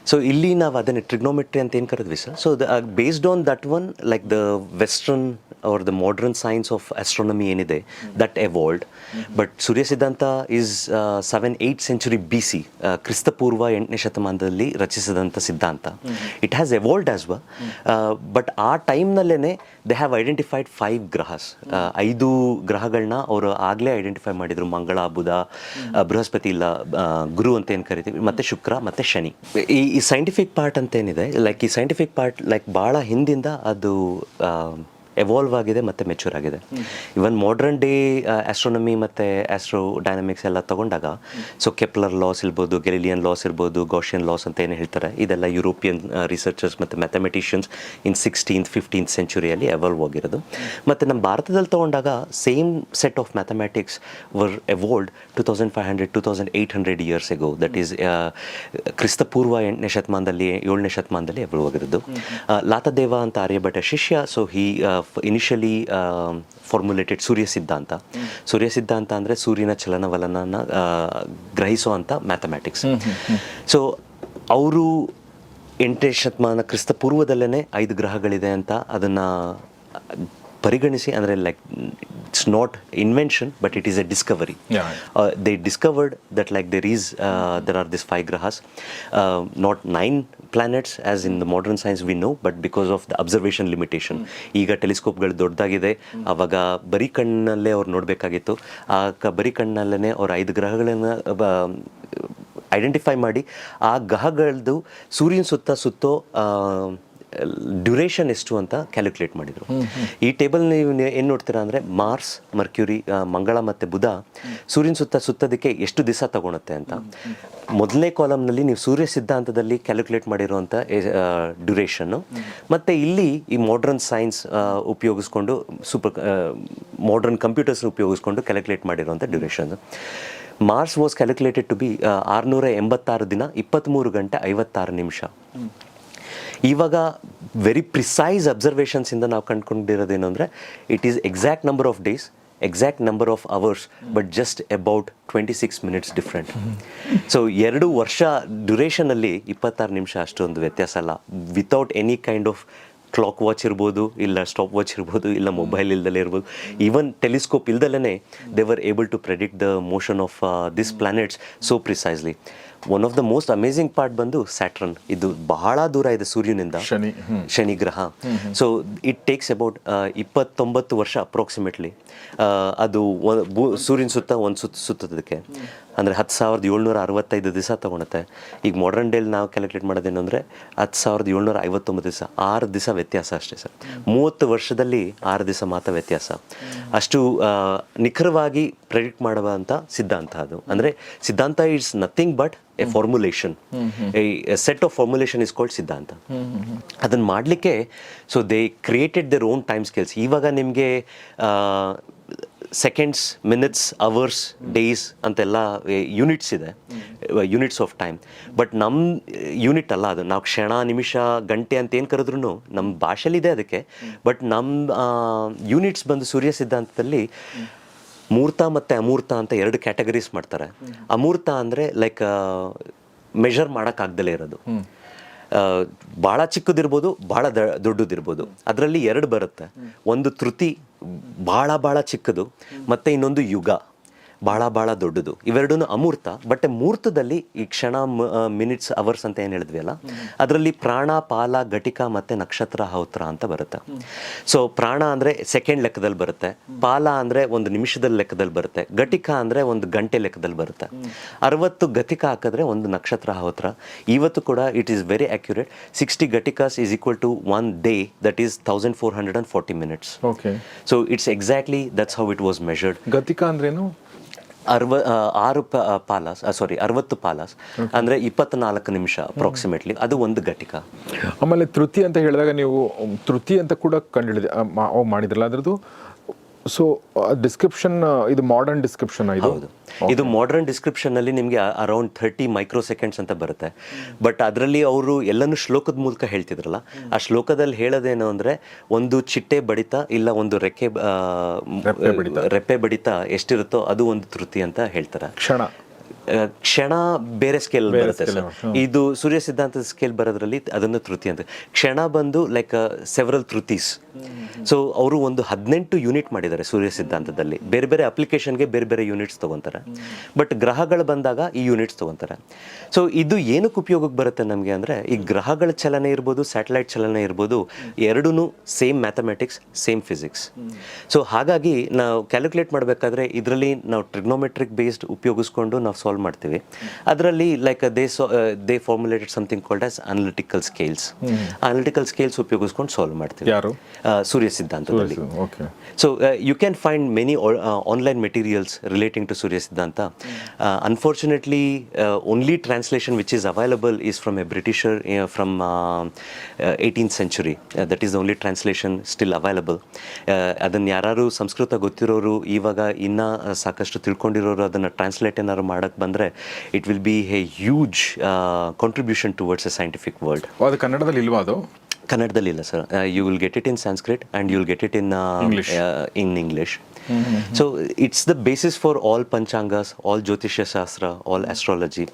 ಸೊ ಇಲ್ಲಿ ನಾವು ಅದನ್ನು ಟ್ರಿಗ್ನೋಮೆಟ್ರಿ ಅಂತ ಏನು ಕರೆದ್ವಿ sir. So based on that one like the western or the modern science of astronomy ಏನಿದೆ that evolved. But Surya Siddhanta is 7-8 century BC, ಕ್ರಿಸ್ತಪೂರ್ವ 8ನೇ ಶತಮಾನದಲ್ಲಿ ರಚಿಸಿದಂಥ ಸಿದ್ಧಾಂತ. It has ಎವಾಲ್ಡ್ as well. But ಆ ಟೈಮ್ನಲ್ಲೇ ದೇ ಹ್ಯಾವ್ ಐಡೆಂಟಿಫೈಡ್ 5 ಗ್ರಹಸ್. 5 ಗ್ರಹಗಳನ್ನ ಅವರು ಆಗಲೇ ಐಡೆಂಟಿಫೈ ಮಾಡಿದರು. ಮಂಗಳ, ಬುಧ, ಬೃಹಸ್ಪತಿ ಇಲ್ಲ ಗುರು ಅಂತ ಏನು ಕರಿತೀವಿ, ಮತ್ತು ಶುಕ್ರ ಮತ್ತು ಶನಿ. ಈ ಸೈಂಟಿಫಿಕ್ ಪಾರ್ಟ್ ಅಂತ ಏನಿದೆ ಲೈಕ್ ಈ ಸೈಂಟಿಫಿಕ್ ಪಾರ್ಟ್ ಲೈಕ್ ಭಾಳ ಹಿಂದಿಂದ ಅದು ಎವಾಲ್ವ್ ಆಗಿದೆ ಮತ್ತು ಮೆಚೂರ್ ಆಗಿದೆ. ಇವನ್ ಮಾಡರ್ನ್ ಡೇ ಆಸ್ಟ್ರೋನಮಿ ಮತ್ತು ಆಸ್ಟ್ರೋ ಡೈನಮಿಕ್ಸ್ ಎಲ್ಲ ತಗೊಂಡಾಗ ಸೊ ಕೆಪ್ಲರ್ ಲಾಸ್ ಇರ್ಬೋದು, ಗೆಲಿಲಿಯನ್ ಲಾಸ್ ಇರ್ಬೋದು, ಗಾಷಿಯನ್ ಲಾಸ್ ಅಂತ ಏನು ಹೇಳ್ತಾರೆ, ಇದೆಲ್ಲ ಯುರೋಪಿಯನ್ ರಿಸರ್ಚರ್ಸ್ ಮತ್ತು ಮ್ಯಾಥಮೆಟಿಷಿಯನ್ಸ್ ಇನ್ 16th-15th ಸೆಂಚುರಿಯಲ್ಲಿ ಎವಾಲ್ವ್ ಆಗಿರೋದು. ಮತ್ತು ನಮ್ಮ ಭಾರತದಲ್ಲಿ ತಗೊಂಡಾಗ same set of mathematics var ಎವಾಲ್ಡ್ 2500-2800 years ago. That is ಕ್ರಿಸ್ತಪೂರ್ವ 8ನೇ ಶತಮಾನದಲ್ಲಿ 7ನೇ ಶತಮಾನದಲ್ಲಿ ಎವಾಲ್ವ್ ಆಗಿರೋದು. ಲಾತದೇವ ಅಂತ ಆರ್ಯಭಟ ಶಿಷ್ಯ. ಸೊ ಹಿ ಇನಿಷಿಯಲಿ ಫಾರ್ಮುಲೇಟೆಡ್ ಸೂರ್ಯ ಸಿದ್ಧಾಂತ. ಸೂರ್ಯ ಸಿದ್ಧಾಂತ ಅಂದರೆ ಸೂರ್ಯನ ಚಲನವಲನನ ಗ್ರಹಿಸುವಂಥ ಮ್ಯಾಥಮ್ಯಾಟಿಕ್ಸ್. ಸೊ ಅವರು 8ನೇ ಶತಮಾನ ಕ್ರಿಸ್ತಪೂರ್ವದಲ್ಲೇ 5 ಗ್ರಹಗಳಿದೆ ಅಂತ ಅದನ್ನು ಪರಿಗಣಿಸಿ, ಅಂದರೆ like it's not invention but it is A Discovery. They discovered that like there are these 5 grahas, not 9 planets as in the modern science we know, but because of the observation limitation. ಈಗ ಟೆಲಿಸ್ಕೋಪ್ಗಳು ದೊಡ್ಡದಾಗಿದೆ, ಆವಾಗ ಬರೀ ಕಣ್ಣಲ್ಲೇ ಅವ್ರು ನೋಡಬೇಕಾಗಿತ್ತು. ಬರೀ ಕಣ್ಣಲ್ಲೇ ಅವ್ರು 5 ಗ್ರಹಗಳನ್ನು identify ಮಾಡಿ ಆ ಗ್ರಹಗಳದ್ದು ಸೂರ್ಯನ ಸುತ್ತೋ ಡ್ಯೂರೇಷನ್ ಎಷ್ಟು ಅಂತ ಕ್ಯಾಲ್ಕುಲೇಟ್ ಮಾಡಿದರು. ಈ ಟೇಬಲ್ ನೀವು ಏನು ನೋಡ್ತೀರಾ ಅಂದರೆ ಮಾರ್ಸ್, ಮರ್ಕ್ಯೂರಿ, ಮಂಗಳ ಮತ್ತು ಬುಧ ಸೂರ್ಯನ ಸುತ್ತೋದಕ್ಕೆ ಎಷ್ಟು ದಿವಸ ತಗೊಳುತ್ತೆ ಅಂತ. ಮೊದಲನೇ ಕಾಲಮ್ನಲ್ಲಿ ನೀವು ಸೂರ್ಯ ಸಿದ್ಧಾಂತದಲ್ಲಿ ಕ್ಯಾಲ್ಕುಲೇಟ್ ಮಾಡಿರುವಂಥ ಡ್ಯೂರೇಷನ್ನು, ಮತ್ತು ಇಲ್ಲಿ ಈ ಮಾಡರ್ನ್ ಸೈನ್ಸ್ ಉಪಯೋಗಿಸ್ಕೊಂಡು ಮಾಡರ್ನ್ ಕಂಪ್ಯೂಟರ್ಸ್ ಉಪಯೋಗಿಸ್ಕೊಂಡು ಕ್ಯಾಲ್ಕುಲೇಟ್ ಮಾಡಿರುವಂಥ duration. Mars was calculated to be 686 ದಿನ 23 ಗಂಟೆ 56 ನಿಮಿಷ. ಇವಾಗ ವೆರಿ ಪ್ರಿಸೈಸ್ ಅಬ್ಸರ್ವೇಷನ್ಸಿಂದ ನಾವು ಕಂಡುಕೊಂಡಿರೋದೇನು ಅಂದರೆ it is exact number of days, exact number of hours, but just about 26 minutes different. So 2 ವರ್ಷ ಡ್ಯೂರೇಷನಲ್ಲಿ 26 ನಿಮಿಷ ಅಷ್ಟೊಂದು ವ್ಯತ್ಯಾಸ ಅಲ್ಲ. Without any kind of clock watch ಇರ್ಬೋದು, ಇಲ್ಲ ಸ್ಟಾಪ್ ವಾಚ್ ಇರ್ಬೋದು, ಇಲ್ಲ ಮೊಬೈಲ್ ಇಲ್ದಲೇ ಇರ್ಬೋದು, ಈವನ್ ಟೆಲಿಸ್ಕೋಪ್ ಇಲ್ದಲೇ they were able to predict the motion of this planets so precisely. One of the most amazing part ಬಂದು ಸ್ಯಾಟ್ರನ್. ಇದು ಬಹಳ ದೂರ ಇದೆ ಸೂರ್ಯನಿಂದ, ಶನಿ ಗ್ರಹ. ಸೊ ಇಟ್ ಟೇಕ್ಸ್ ಅಬೌಟ್ 29 ವರ್ಷ ಅಪ್ರಾಕ್ಸಿಮೇಟ್ಲಿ ಅದು ಸೂರ್ಯನ ಸುತ್ತ ಒಂದು ಸುತ್ತೋದಕ್ಕೆ. ಅಂದರೆ 10,765 ದಿವಸ ತೊಗೊಳುತ್ತೆ. ಈಗ ಮಾಡರ್ನ್ ಡೇಲಿ ನಾವು ಕ್ಯಾಲ್ಕುಲೇಟ್ ಮಾಡೋದೇನು ಅಂದರೆ 10,759 ದಿವಸ, 6 ದಿವಸ ವ್ಯತ್ಯಾಸ ಅಷ್ಟೇ ಸರ್. 30 ವರ್ಷದಲ್ಲಿ 6 ದಿವಸ ಮಾತ್ರ ವ್ಯತ್ಯಾಸ. ಅಷ್ಟು ನಿಖರವಾಗಿ ಪ್ರೆಡಿಕ್ಟ್ ಮಾಡುವಂಥ ಸಿದ್ಧಾಂತ ಅದು. ಅಂದರೆ ಸಿದ್ಧಾಂತ it's nothing but A formulation. A set of formulation is called ಸಿದ್ಧಾಂತ. ಅದನ್ನು ಮಾಡಲಿಕ್ಕೆ so they created their own time scales. ಇವಾಗ ನಿಮಗೆ ಸೆಕೆಂಡ್ಸ್, ಮಿನಿಟ್ಸ್, ಅವರ್ಸ್, ಡೇಸ್ ಅಂತೆಲ್ಲ ಯೂನಿಟ್ಸ್ ಇದೆ, ಯೂನಿಟ್ಸ್ ಆಫ್ ಟೈಮ್. ಬಟ್ ನಮ್ಮ ಯೂನಿಟ್ ಅಲ್ಲ ಅದು. ನಾವು ಕ್ಷಣ, ನಿಮಿಷ, ಗಂಟೆ ಅಂತ ಏನು ಕರೆದ್ರೂ ನಮ್ಮ ಭಾಷೆಯಲ್ಲಿದೆ ಅದಕ್ಕೆ. ಬಟ್ ನಮ್ಮ ಯೂನಿಟ್ಸ್ ಬಂದು ಸೂರ್ಯ ಸಿದ್ಧಾಂತದಲ್ಲಿ ಮೂರ್ತ ಮತ್ತು ಅಮೂರ್ತ ಅಂತ 2 ಕ್ಯಾಟಗರೀಸ್ ಮಾಡ್ತಾರೆ. ಅಮೂರ್ತ ಅಂದರೆ ಲೈಕ್ ಮೆಷರ್ ಮಾಡೋಕ್ಕಾಗ್ದಲೇ ಇರೋದು. ಭಾಳ ಚಿಕ್ಕದಿರ್ಬೋದು, ಭಾಳ ದೊಡ್ಡದಿರ್ಬೋದು. ಅದರಲ್ಲಿ 2 ಬರುತ್ತೆ. ಒಂದು ತ್ರುತಿ ಭಾಳ ಚಿಕ್ಕದು, ಮತ್ತು ಇನ್ನೊಂದು ಯುಗ ಭಾಳ ದೊಡ್ಡದು. ಇವೆರಡೂ ಅಮೂರ್ತ. ಬಟ್ ಮೂರ್ತದಲ್ಲಿ ಈ ಕ್ಷಣ, ಮಿನಿಟ್ಸ್, ಅವರ್ಸ್ ಅಂತ ಏನು ಹೇಳಿದ್ವಿ ಅಲ್ಲ, ಅದರಲ್ಲಿ ಪ್ರಾಣ, ಪಾಲ, ಘಟಿಕ ಮತ್ತು ನಕ್ಷತ್ರ, ಹೌತ್ರ ಅಂತ ಬರುತ್ತೆ. ಸೊ ಪ್ರಾಣ ಅಂದರೆ ಸೆಕೆಂಡ್ ಲೆಕ್ಕದಲ್ಲಿ ಬರುತ್ತೆ, ಪಾಲ ಅಂದರೆ ಒಂದು ನಿಮಿಷದ ಲೆಕ್ಕದಲ್ಲಿ ಬರುತ್ತೆ, ಘಟಿಕ ಅಂದರೆ ಒಂದು ಗಂಟೆ ಲೆಕ್ಕದಲ್ಲಿ ಬರುತ್ತೆ. 60 ಘಟಿಕ ಹಾಕಿದ್ರೆ ಒಂದು ನಕ್ಷತ್ರ, ಹೌತ್ರ. ಇವತ್ತು ಕೂಡ ಇಟ್ ಈಸ್ ವೆರಿ ಅಕ್ಯುರೇಟ್. 60 ಘಟಿಕಾಸ್ is equal to 1 day, that is 1440 minutes. Okay. So it's exactly that's how it was measured. ಗತಿಕ ಅಂದ್ರೇನು? 60 ಪಾಲಾಸ್ ಅಂದರೆ 24 ನಿಮಿಷ ಅಪ್ರಾಕ್ಸಿಮೇಟ್ಲಿ, ಅದು ಒಂದು ಘಟಿಕ. ಆಮೇಲೆ ತೃತಿ ಅಂತ ಹೇಳಿದಾಗ ನೀವು ತೃತಿ ಅಂತ ಕೂಡ ಕಂಡುಹಿಡಿದ ಮಾಡಿದ್ರಲ್ಲ ಅದ್ರದ್ದು. ಸೊ ಡಿಸ್ಕ್ರಿಪ್ಷನ್ ಇದು ಮಾಡರ್ನ್ ಡಿಸ್ಕ್ರಿಪ್ಷನ್? ಹೌದು, ಇದು ಮಾಡರ್ನ್ ಡಿಸ್ಕ್ರಿಪ್ಷನ್ನಲ್ಲಿ ನಿಮಗೆ ಅರೌಂಡ್ 30 ಮೈಕ್ರೋಸೆಕೆಂಡ್ಸ್ ಅಂತ ಬರುತ್ತೆ. ಬಟ್ ಅದರಲ್ಲಿ ಅವರು ಎಲ್ಲನೂ ಶ್ಲೋಕದ ಮೂಲಕ ಹೇಳ್ತಿದ್ರಲ್ಲ, ಆ ಶ್ಲೋಕದಲ್ಲಿ ಹೇಳೋದೇನು ಅಂದರೆ, ಒಂದು ಚಿಟ್ಟೆ ಬಡಿತ ಇಲ್ಲ ಒಂದು ರೆಪ್ಪೆ ಬಡಿತ ಎಷ್ಟಿರುತ್ತೋ ಅದು ಒಂದು ತೃತಿ ಅಂತ ಹೇಳ್ತಾರೆ. ಕ್ಷಣ ಬೇರೆ ಸ್ಕೇಲ್ ಬರುತ್ತೆ ಸರ್. ಇದು ಸೂರ್ಯ ಸಿದ್ಧಾಂತದ ಸ್ಕೇಲ್ ಬರೋದ್ರಲ್ಲಿ ಅದನ್ನು ತೃತಿ ಅಂತ. ಕ್ಷಣ ಬಂದು ಲೈಕ್ ಸೆವರಲ್ ತೃತೀಸ್. ಸೊ ಅವರು ಒಂದು 18 ಯೂನಿಟ್ ಮಾಡಿದ್ದಾರೆ ಸೂರ್ಯ ಸಿದ್ಧಾಂತದಲ್ಲಿ. ಬೇರೆ ಬೇರೆ ಅಪ್ಲಿಕೇಶನ್ಗೆ ಬೇರೆ ಬೇರೆ ಯೂನಿಟ್ಸ್ ತೊಗೊತಾರೆ. ಬಟ್ ಗ್ರಹಗಳು ಬಂದಾಗ ಈ ಯೂನಿಟ್ಸ್ ತೊಗೊತಾರೆ. ಸೊ ಇದು ಏನಕ್ಕೆ ಉಪಯೋಗಕ್ಕೆ ಬರುತ್ತೆ ನಮಗೆ ಅಂದರೆ, ಈ ಗ್ರಹಗಳ ಚಲನೆ ಇರ್ಬೋದು, ಸ್ಯಾಟಲೈಟ್ ಚಲನೆ ಇರ್ಬೋದು, ಎರಡೂ same mathematics, same physics. So ಹಾಗಾಗಿ ನಾವು ಕ್ಯಾಲ್ಕುಲೇಟ್ ಮಾಡಬೇಕಾದ್ರೆ ಇದರಲ್ಲಿ ನಾವು ಟ್ರಿಗ್ನೋಮೆಟ್ರಿಕ್ ಬೇಸ್ಡ್ ಉಪಯೋಗಿಸ್ಕೊಂಡು ನಾವು ಸಾಲ್ವ್ ಮಾಡ್ತೀವಿ. ಅದರಲ್ಲಿ like they formulated something called as analytical scales. Analytical scales ಉಪಯೋಗಿಸ್ಕೊಂಡು ಸಾಲ್ವ್ ಮಾಡ್ತೀವಿ. ಯಾರು? ಸೂರ್ಯ ಸಿದ್ಧಾಂತದಲ್ಲಿ. So you can find many online materials relating to Surya Siddhanta. Unfortunately only translation which is available is from a Britisher from 18th century. That is the only translation still available. ಅದನ್ನು ಯಾರು ಸಂಸ್ಕೃತ ಗೊತ್ತಿರೋರು, ಇವಾಗ ಇನ್ನೂ ಸಾಕಷ್ಟು ತಿಳ್ಕೊಂಡಿರೋರು ಅದನ್ನು ಟ್ರಾನ್ಸ್ಲೇಟ್ ಏನಾದ್ರು ಮಾಡೋಕ್ಕೆ ಬಂದರೆ, it will be a huge contribution towards a scientific world. ಅದು ಕನ್ನಡದಲ್ಲಿ ಇಲ್ವಾ? ಅದು ಕನ್ನಡದಲ್ಲಿ ಇಲ್ಲ sir. You will get it in Sanskrit and you will get it in English. So it's the basis for all panchangas, all jyotishya shastra, all astrology.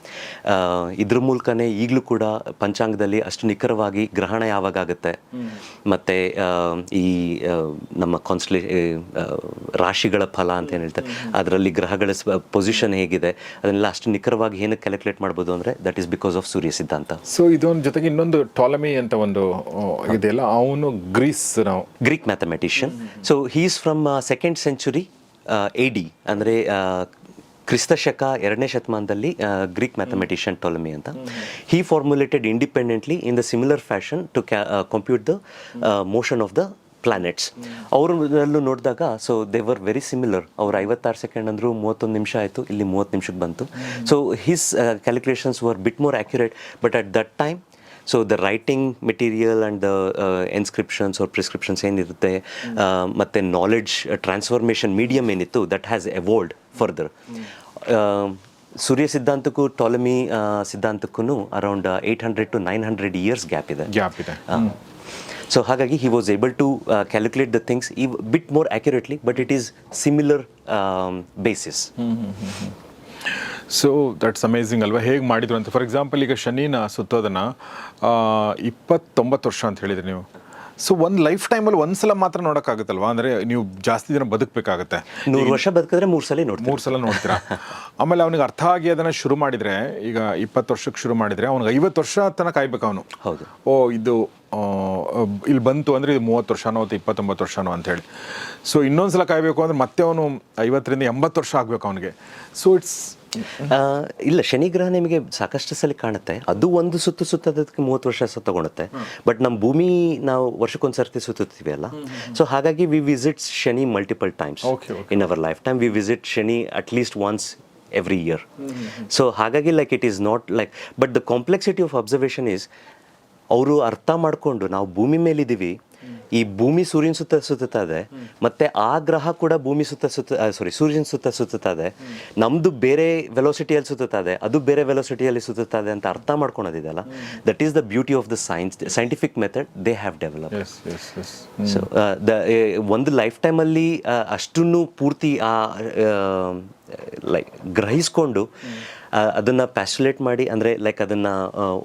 ಇದ್ರ ಮೂಲಕನೇ ಈಗಲೂ ಕೂಡ ಪಂಚಾಂಗದಲ್ಲಿ ಅಷ್ಟು ನಿಖರವಾಗಿ ಗ್ರಹಣ ಯಾವಾಗ ಆಗುತ್ತೆ, ಮತ್ತು ಈ ನಮ್ಮ ರಾಶಿಗಳ ಫಲ ಅಂತ ಏನು ಹೇಳ್ತಾರೆ, ಅದರಲ್ಲಿ ಗ್ರಹಗಳ ಪೊಸಿಷನ್ ಹೇಗಿದೆ, ಅದನ್ನೆಲ್ಲ ಅಷ್ಟು ನಿಖರವಾಗಿ ಏನಕ್ಕೆ ಕ್ಯಾಲ್ಕುಲೇಟ್ ಮಾಡ್ಬೋದು ಅಂದರೆ, ದಟ್ ಈಸ್ ಬಿಕಾಸ್ ಆಫ್ ಸೂರ್ಯ ಸಿದ್ಧಾಂತ. ಸೊ ಇದೊಂದು ಜೊತೆಗೆ ಇನ್ನೊಂದು ಟಾಲಮಿ ಅಂತ ಒಂದು ಇದೆಯಲ್ಲ, ಅವನು Greek mathematician. So he is from 2nd century AD, ಅಂದರೆ ಕ್ರಿಸ್ತಶಕ 2ನೇ ಶತಮಾನದಲ್ಲಿ ಗ್ರೀಕ್ ಮ್ಯಾಥಮೆಟಿಷಿಯನ್ ಟೊಲಮಿ ಅಂತ. He formulated independently in the similar fashion to compute the motion of the planets. ಅವರಲ್ಲೂ ನೋಡಿದಾಗ, so they were very similar. ಅವ್ರು 56 second ಅಂದರು, 31 ನಿಮಿಷ ಆಯಿತು, ಇಲ್ಲಿ 30 ನಿಮಿಷಕ್ಕೆ ಬಂತು. So his calculations were bit more accurate. But at that time, so the writing material and the inscriptions or prescriptions ಏನಿರುತ್ತೆ, ಮತ್ತು ನಾಲೆಡ್ಜ್ ಟ್ರಾನ್ಸ್ಫಾರ್ಮೇಷನ್ ಮೀಡಿಯಮ್ ಏನಿತ್ತು, that has evolved further. Surya ಸಿದ್ಧಾಂತಕ್ಕೂ ಟಾಲಮಿ ಸಿದ್ಧಾಂತಕ್ಕೂ ಅರೌಂಡ್ 800 to 900 years ಗ್ಯಾಪ್ ಇದೆ. So ಹಾಗಾಗಿ he was able to calculate the things bit more accurately, but it is similar basis. So that's amazing ಅಲ್ವಾ, ಹೇಗೆ ಮಾಡಿದ್ರು ಅಂತ. For example, ಈಗ ಶನಿನ ಸುತ್ತೋದನ್ನು 29 ವರ್ಷ ಅಂತ ಹೇಳಿದ್ರಿ ನೀವು. ಸೊ ಒಂದು ಲೈಫ್ ಟೈಮಲ್ಲಿ ಒಂದ್ಸಲ ಮಾತ್ರ ನೋಡೋಕ್ಕಾಗುತ್ತಲ್ವಾ? ಅಂದರೆ ನೀವು ಜಾಸ್ತಿ ದಿನ ಬದುಕಬೇಕಾಗುತ್ತೆ. 100 ವರ್ಷ ಬದುಕಿದ್ರೆ 3 ಸಲ ನೋಡ್ತೀರಾ. ಆಮೇಲೆ ಅವನಿಗೆ ಅರ್ಥ ಆಗಿ ಅದನ್ನು ಶುರು ಮಾಡಿದರೆ, ಈಗ 20 ವರ್ಷಕ್ಕೆ ಶುರು ಮಾಡಿದರೆ ಅವ್ನಿಗೆ 50 ವರ್ಷ ತನಕ ಕಾಯ್ಬೇಕು ಅವನು. ಹೌದು. ಇದು ಇಲ್ಲಿ ಬಂತು ಅಂದರೆ ಇದು 30 ವರ್ಷನೋ ಅಥವಾ 29 ವರ್ಷನೋ ಅಂಥೇಳಿ. ಸೊ ಇನ್ನೊಂದ್ಸಲ ಕಾಯಬೇಕು ಅಂದರೆ ಮತ್ತೆ ಅವನು 50ರಿಂದ 80 ವರ್ಷ ಆಗಬೇಕು ಅವನಿಗೆ. ಸೊ ಇಟ್ಸ್ ಇಲ್ಲ, ಶನಿ ಗ್ರಹ ನಿಮಗೆ ಸಾಕಷ್ಟು ಸಲ ಕಾಣುತ್ತೆ. ಅದು ಒಂದು ಸುತ್ತೋದಕ್ಕೆ 30 ವರ್ಷ ತಗೊಳುತ್ತೆ. ಬಟ್ ನಮ್ಮ ಭೂಮಿ ನಾವು ವರ್ಷಕ್ಕೊಂದ್ಸರ್ತಿ ಸುತ್ತೀವಿ ಅಲ್ಲ. ಸೊ ಹಾಗಾಗಿ we visit Shani multiple times in our lifetime. We visit Shani at least once every year. So ಹಾಗಾಗಿ like it is not like, but the complexity of observation is, ಅವರು ಅರ್ಥ ಮಾಡಿಕೊಂಡು ನಾವು ಭೂಮಿ ಮೇಲಿದ್ದೀವಿ, ಈ ಭೂಮಿ ಸೂರ್ಯನ ಸುತ್ತ ಸುತ್ತಾ ಇದೆ, ಮತ್ತೆ ಆ ಗ್ರಹ ಕೂಡ ಭೂಮಿ ಸೂರ್ಯನ ಸುತ್ತ ಸುತ್ತಾ ಇದೆ, ನಮ್ದು ಬೇರೆ ವೆಲೋಸಿಟಿಯಲ್ಲಿ ಸುತ್ತಾ ಇದೆ, ಅದು ಬೇರೆ ವೆಲೋಸಿಟಿಯಲ್ಲಿ ಸುತ್ತಾ ಇದೆ ಅಂತ ಅರ್ಥ ಮಾಡ್ಕೊಳೋದಿದೆಯಲ್ಲ, that is the beauty of the scientific method they have develop. So ಒಂದು ಲೈಫ್ ಟೈಮಲ್ಲಿ ಅಷ್ಟನ್ನು ಪೂರ್ತಿ ಲೈಕ್ ಗ್ರಹಿಸ್ಕೊಂಡು ಅದನ್ನು ಪ್ಯಾಸ್ಯುಲೇಟ್ ಮಾಡಿ ಅಂದರೆ ಲೈಕ್ ಅದನ್ನು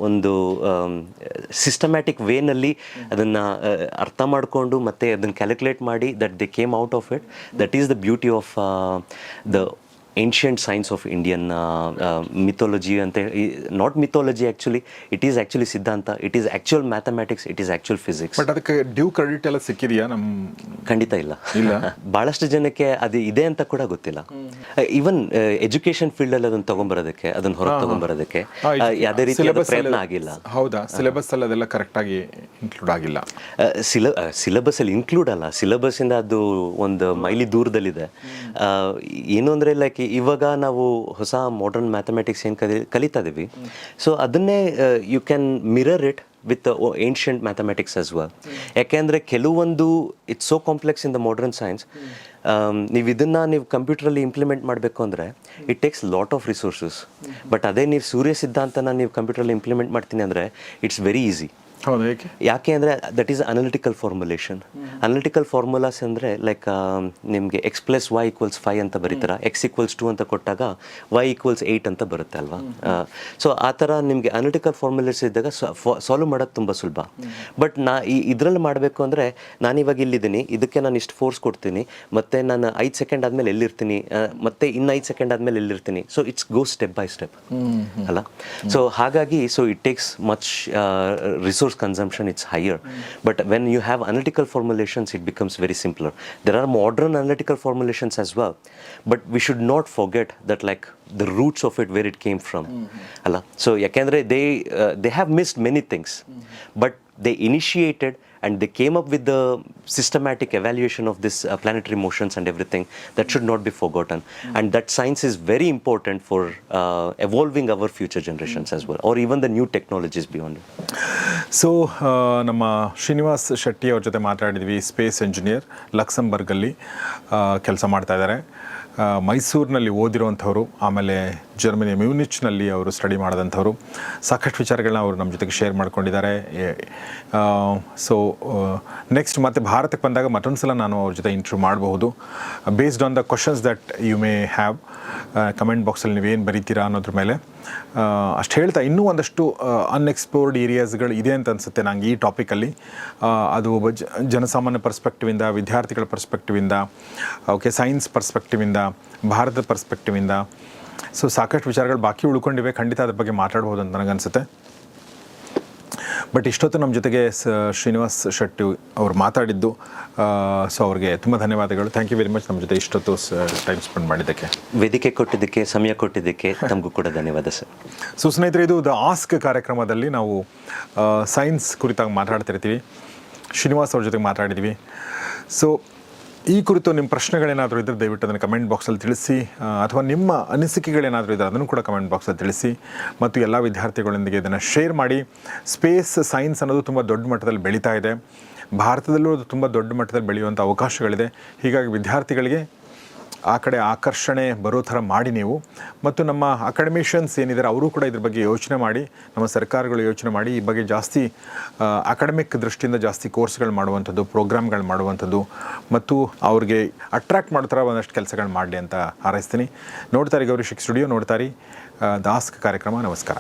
ಒಂದು ಸಿಸ್ಟಮ್ಯಾಟಿಕ್ ವೇನಲ್ಲಿ ಅದನ್ನು ಅರ್ಥ ಮಾಡಿಕೊಂಡು ಮತ್ತು ಅದನ್ನು ಕ್ಯಾಲ್ಕುಲೇಟ್ ಮಾಡಿ that they came out of it. That is the beauty of the ancient science of Indian mythology ಅಂತ. Not mythology actually, it is actually siddhanta, it is actual mathematics, it is actual physics. But ಅದಕ್ಕೆ due credit ಎಲ್ಲ ಸಿಕ್ಕಿದೆಯಾ? ಖಂಡಿತ ಇಲ್ಲ. ಭಾಳಷ್ಟು ಜನಕ್ಕೆ ಅದು ಇದೆ ಅಂತ ಕೂಡ ಗೊತ್ತಿಲ್ಲ. ಈವನ್ ಎಜುಕೇಶನ್ ಫೀಲ್ಡಲ್ಲಿ ಅದನ್ನು ತೊಗೊಂಬರೋದಕ್ಕೆ, ಅದನ್ನು ಹೊರಗೆ ತೊಗೊಂಬರೋದಕ್ಕೆ ಯಾವುದೇ ರೀತಿಯ ಪ್ರಯತ್ನ ಆಗಿಲ್ಲ. ಹೌದಾ? ಸಿಲೆಬಸ್ ಅಲ್ಲಿ ಅದೆಲ್ಲ ಕರೆಕ್ಟಾಗಿ ಇನ್ಕ್ಲೂಡ್ ಆಗಿಲ್ಲ. ಸಿಲೆಬಸ್ಸಲ್ಲಿ ಇನ್ಕ್ಲೂಡ್ ಅಲ್ಲ, ಸಿಲೆಬಸ್ಸಿಂದ ಅದು ಒಂದು ಮೈಲಿ ದೂರದಲ್ಲಿದೆ. ಏನು ಅಂದರೆ ಲೈಕ್ ಇವಾಗ ನಾವು ಹೊಸ ಮಾಡರ್ನ್ ಮ್ಯಾಥಮೆಟಿಕ್ಸ್ ಏನು ಕಲಿತಾ ಇದ್ದೀವಿ, ಸೊ ಅದನ್ನೇ you can mirror it with ancient mathematics as well. ಯಾಕೆಂದರೆ ಕೆಲವೊಂದು it's so complex in the modern science. ನೀವು ಇದನ್ನು ನೀವು ಕಂಪ್ಯೂಟ್ರಲ್ಲಿ ಇಂಪ್ಲಿಮೆಂಟ್ ಮಾಡಬೇಕು ಅಂದರೆ it takes lot of resources. But ಅದೇ ನೀವು ಸೂರ್ಯ ಸಿದ್ಧಾಂತನ ನೀವು ಕಂಪ್ಯೂಟ್ರಲ್ಲಿ ಇಂಪ್ಲಿಮೆಂಟ್ ಮಾಡ್ತೀನಿ ಅಂದರೆ ಇಟ್ಸ್ ವೆರಿ ಈಸಿ. ಹೌದು. ಯಾಕೆ ಅಂದರೆ that is analytical formulation. Analytical formulas ಅಂದರೆ ಲೈಕ್ ನಿಮಗೆ x+y=5 ಅಂತ ಬರೀತಾರ, x=2 ಅಂತ ಕೊಟ್ಟಾಗ y=8 ಅಂತ ಬರುತ್ತೆ ಅಲ್ವಾ. ಸೊ ಆ ಥರ ನಿಮಗೆ ಅನಲಿಟಿಕಲ್ ಫಾರ್ಮುಲೇಸ್ ಇದ್ದಾಗ ಸಾಲ್ವ್ ಮಾಡೋದು ತುಂಬ ಸುಲಭ. ಬಟ್ ಇದರಲ್ಲಿ ಮಾಡಬೇಕು ಅಂದರೆ ನಾನಿವಾಗ ಇಲ್ಲಿದ್ದೀನಿ, ಇದಕ್ಕೆ ನಾನು ಇಷ್ಟು ಫೋರ್ಸ್ ಕೊಡ್ತೀನಿ, ಮತ್ತು ನಾನು 5 ಸೆಕೆಂಡ್ ಆದಮೇಲೆ ಎಲ್ಲಿರ್ತೀನಿ, ಮತ್ತು ಇನ್ನು 5 ಸೆಕೆಂಡ್ ಆದಮೇಲೆ ಎಲ್ಲಿರ್ತೀನಿ. So it's go step by step ಅಲ್ಲ. ಸೊ ಹಾಗಾಗಿ so it takes much resource consumption, it's higher. But when you have analytical formulations, it becomes very simpler. There are modern analytical formulations as well, but we should not forget that like the roots of it, where it came from. Alla. So yakendre they have missed many things, but they initiated and they came up with the systematic evaluation of this planetary motions and everything. That should not be forgotten. And that science is very important for evolving our future generations as well, or even the new technologies beyond it. So ನಮ್ಮ ಶ್ರೀನಿವಾಸ್ ಶೆಟ್ಟಿ ಅವ್ರ ಜೊತೆ ಮಾತಾಡಿದ್ವಿ. Space engineer, ಲಕ್ಸಂಬರ್ಗಲ್ಲಿ ಕೆಲಸ ಮಾಡ್ತಾ ಇದ್ದಾರೆ. ಮೈಸೂರಿನಲ್ಲಿ ಓದಿರುವಂಥವ್ರು, ಆಮೇಲೆ ಜರ್ಮನಿಯ ಮ್ಯೂನಿಚ್ನಲ್ಲಿ ಅವರು ಸ್ಟಡಿ ಮಾಡಿದಂಥವ್ರು. ಸಾಕಷ್ಟು ವಿಚಾರಗಳನ್ನ ಅವರು ನಮ್ಮ ಜೊತೆಗೆ ಶೇರ್ ಮಾಡ್ಕೊಂಡಿದ್ದಾರೆ. ಸೊ ನೆಕ್ಸ್ಟ್ ಮತ್ತೆ ಭಾರತಕ್ಕೆ ಬಂದಾಗ ಮತ್ತೊಂದು ಸಲ ನಾನು ಅವ್ರ ಜೊತೆ ಇಂಟರ್ವ್ಯೂ ಮಾಡಬಹುದು, based on the questions that you may have. Comment ಬಾಕ್ಸಲ್ಲಿ ನೀವೇನು ಬರೀತೀರಾ ಅನ್ನೋದ್ರ ಮೇಲೆ. ಅಷ್ಟು ಹೇಳ್ತಾ ಇನ್ನೂ ಒಂದಷ್ಟು ಅನ್ಎಕ್ಸ್ಪ್ಲೋರ್ಡ್ ಏರಿಯಾಸ್ಗಳು ಇದೆ ಅಂತ ಅನಿಸುತ್ತೆ ನಂಗೆ ಈ ಟಾಪಿಕಲ್ಲಿ. ಅದು ಒಬ್ಬ ಜನಸಾಮಾನ್ಯ ಪರ್ಸ್ಪೆಕ್ಟಿವಿಂದ, ವಿದ್ಯಾರ್ಥಿಗಳ ಪರ್ಸ್ಪೆಕ್ಟಿವಿಂದ, ಓಕೆ, ಸೈನ್ಸ್ ಪರ್ಸ್ಪೆಕ್ಟಿವಿಂದ, ಭಾರತದ ಪರ್ಸ್ಪೆಕ್ಟಿವಿಂದ. ಸೊ ಸಾಕಷ್ಟು ವಿಚಾರಗಳು ಬಾಕಿ ಉಳ್ಕೊಂಡಿವೆ. ಖಂಡಿತ ಅದ್ರ ಬಗ್ಗೆ ಮಾತಾಡ್ಬೋದು ಅಂತ ನನಗನ್ಸುತ್ತೆ. ಬಟ್ ಇಷ್ಟೊತ್ತು ನಮ್ಮ ಜೊತೆಗೆ ಶ್ರೀನಿವಾಸ್ ಶೆಟ್ಟಿ ಅವರು ಮಾತಾಡಿದ್ದು, ಸೊ ಅವ್ರಿಗೆ ತುಂಬ ಧನ್ಯವಾದಗಳು. ಥ್ಯಾಂಕ್ ಯು ವೆರಿ ಮಚ್ ನಮ್ಮ ಜೊತೆ ಇಷ್ಟೊತ್ತು ಟೈಮ್ ಸ್ಪೆಂಡ್ ಮಾಡಿದ್ದಕ್ಕೆ, ವೇದಿಕೆ ಕೊಟ್ಟಿದ್ದಕ್ಕೆ, ಸಮಯ ಕೊಟ್ಟಿದ್ದಕ್ಕೆ ತಮಗೂ ಕೂಡ ಧನ್ಯವಾದ ಸರ್. ಸೊ ಸ್ನೇಹಿತರೆ, ಇದು ದ ಆಸ್ಕ್ ಕಾರ್ಯಕ್ರಮದಲ್ಲಿ ನಾವು ಸೈನ್ಸ್ ಕುರಿತಾಗಿ ಮಾತಾಡ್ತಿರ್ತೀವಿ. ಶ್ರೀನಿವಾಸ್ ಅವ್ರ ಜೊತೆಗೆ ಮಾತಾಡಿದ್ವಿ. ಸೊ ಈ ಕುರಿತು ನಿಮ್ಮ ಪ್ರಶ್ನೆಗಳೇನಾದರೂ ಇದ್ದರೆ ದಯವಿಟ್ಟು ಅದನ್ನು ಕಮೆಂಟ್ ಬಾಕ್ಸಲ್ಲಿ ತಿಳಿಸಿ, ಅಥವಾ ನಿಮ್ಮ ಅನಿಸಿಕೆಗಳೇನಾದರೂ ಇದ್ದರೆ ಅದನ್ನು ಕೂಡ ಕಮೆಂಟ್ ಬಾಕ್ಸಲ್ಲಿ ತಿಳಿಸಿ, ಮತ್ತು ಎಲ್ಲ ವಿದ್ಯಾರ್ಥಿಗಳೊಂದಿಗೆ ಇದನ್ನು ಶೇರ್ ಮಾಡಿ. ಸ್ಪೇಸ್ ಸೈನ್ಸ್ ಅನ್ನೋದು ತುಂಬ ದೊಡ್ಡ ಮಟ್ಟದಲ್ಲಿ ಬೆಳೀತಾ ಇದೆ. ಭಾರತದಲ್ಲೂ ಅದು ತುಂಬ ದೊಡ್ಡ ಮಟ್ಟದಲ್ಲಿ ಬೆಳೆಯುವಂಥ ಅವಕಾಶಗಳಿದೆ. ಹೀಗಾಗಿ ವಿದ್ಯಾರ್ಥಿಗಳಿಗೆ ಆ ಕಡೆ ಆಕರ್ಷಣೆ ಬರೋ ಥರ ಮಾಡಿ ನೀವು, ಮತ್ತು ನಮ್ಮ ಅಕಾಡೆಮಿಷಿಯನ್ಸ್ ಏನಿದ್ದಾರೆ ಅವರು ಕೂಡ ಇದ್ರ ಬಗ್ಗೆ ಯೋಚನೆ ಮಾಡಿ, ನಮ್ಮ ಸರ್ಕಾರಗಳು ಯೋಚನೆ ಮಾಡಿ ಈ ಬಗ್ಗೆ ಜಾಸ್ತಿ ಅಕಾಡೆಮಿಕ್ ದೃಷ್ಟಿಯಿಂದ ಜಾಸ್ತಿ ಕೋರ್ಸ್ಗಳು ಮಾಡುವಂಥದ್ದು, ಪ್ರೋಗ್ರಾಮ್ಗಳು ಮಾಡುವಂಥದ್ದು, ಮತ್ತು ಅವ್ರಿಗೆ ಅಟ್ರ್ಯಾಕ್ಟ್ ಮಾಡೋ ಥರ ಒಂದಷ್ಟು ಕೆಲಸಗಳು ಮಾಡಲಿ ಅಂತ ಹಾರೈಸ್ತೀನಿ. ನೋಡ್ತಾರೆ ಗೌರಿ ಶಿಕ್ ಸ್ಟುಡಿಯೋ, ನೋಡ್ತಾರೆ ದ ಆಸ್ಕ್ ಕಾರ್ಯಕ್ರಮ. ನಮಸ್ಕಾರ.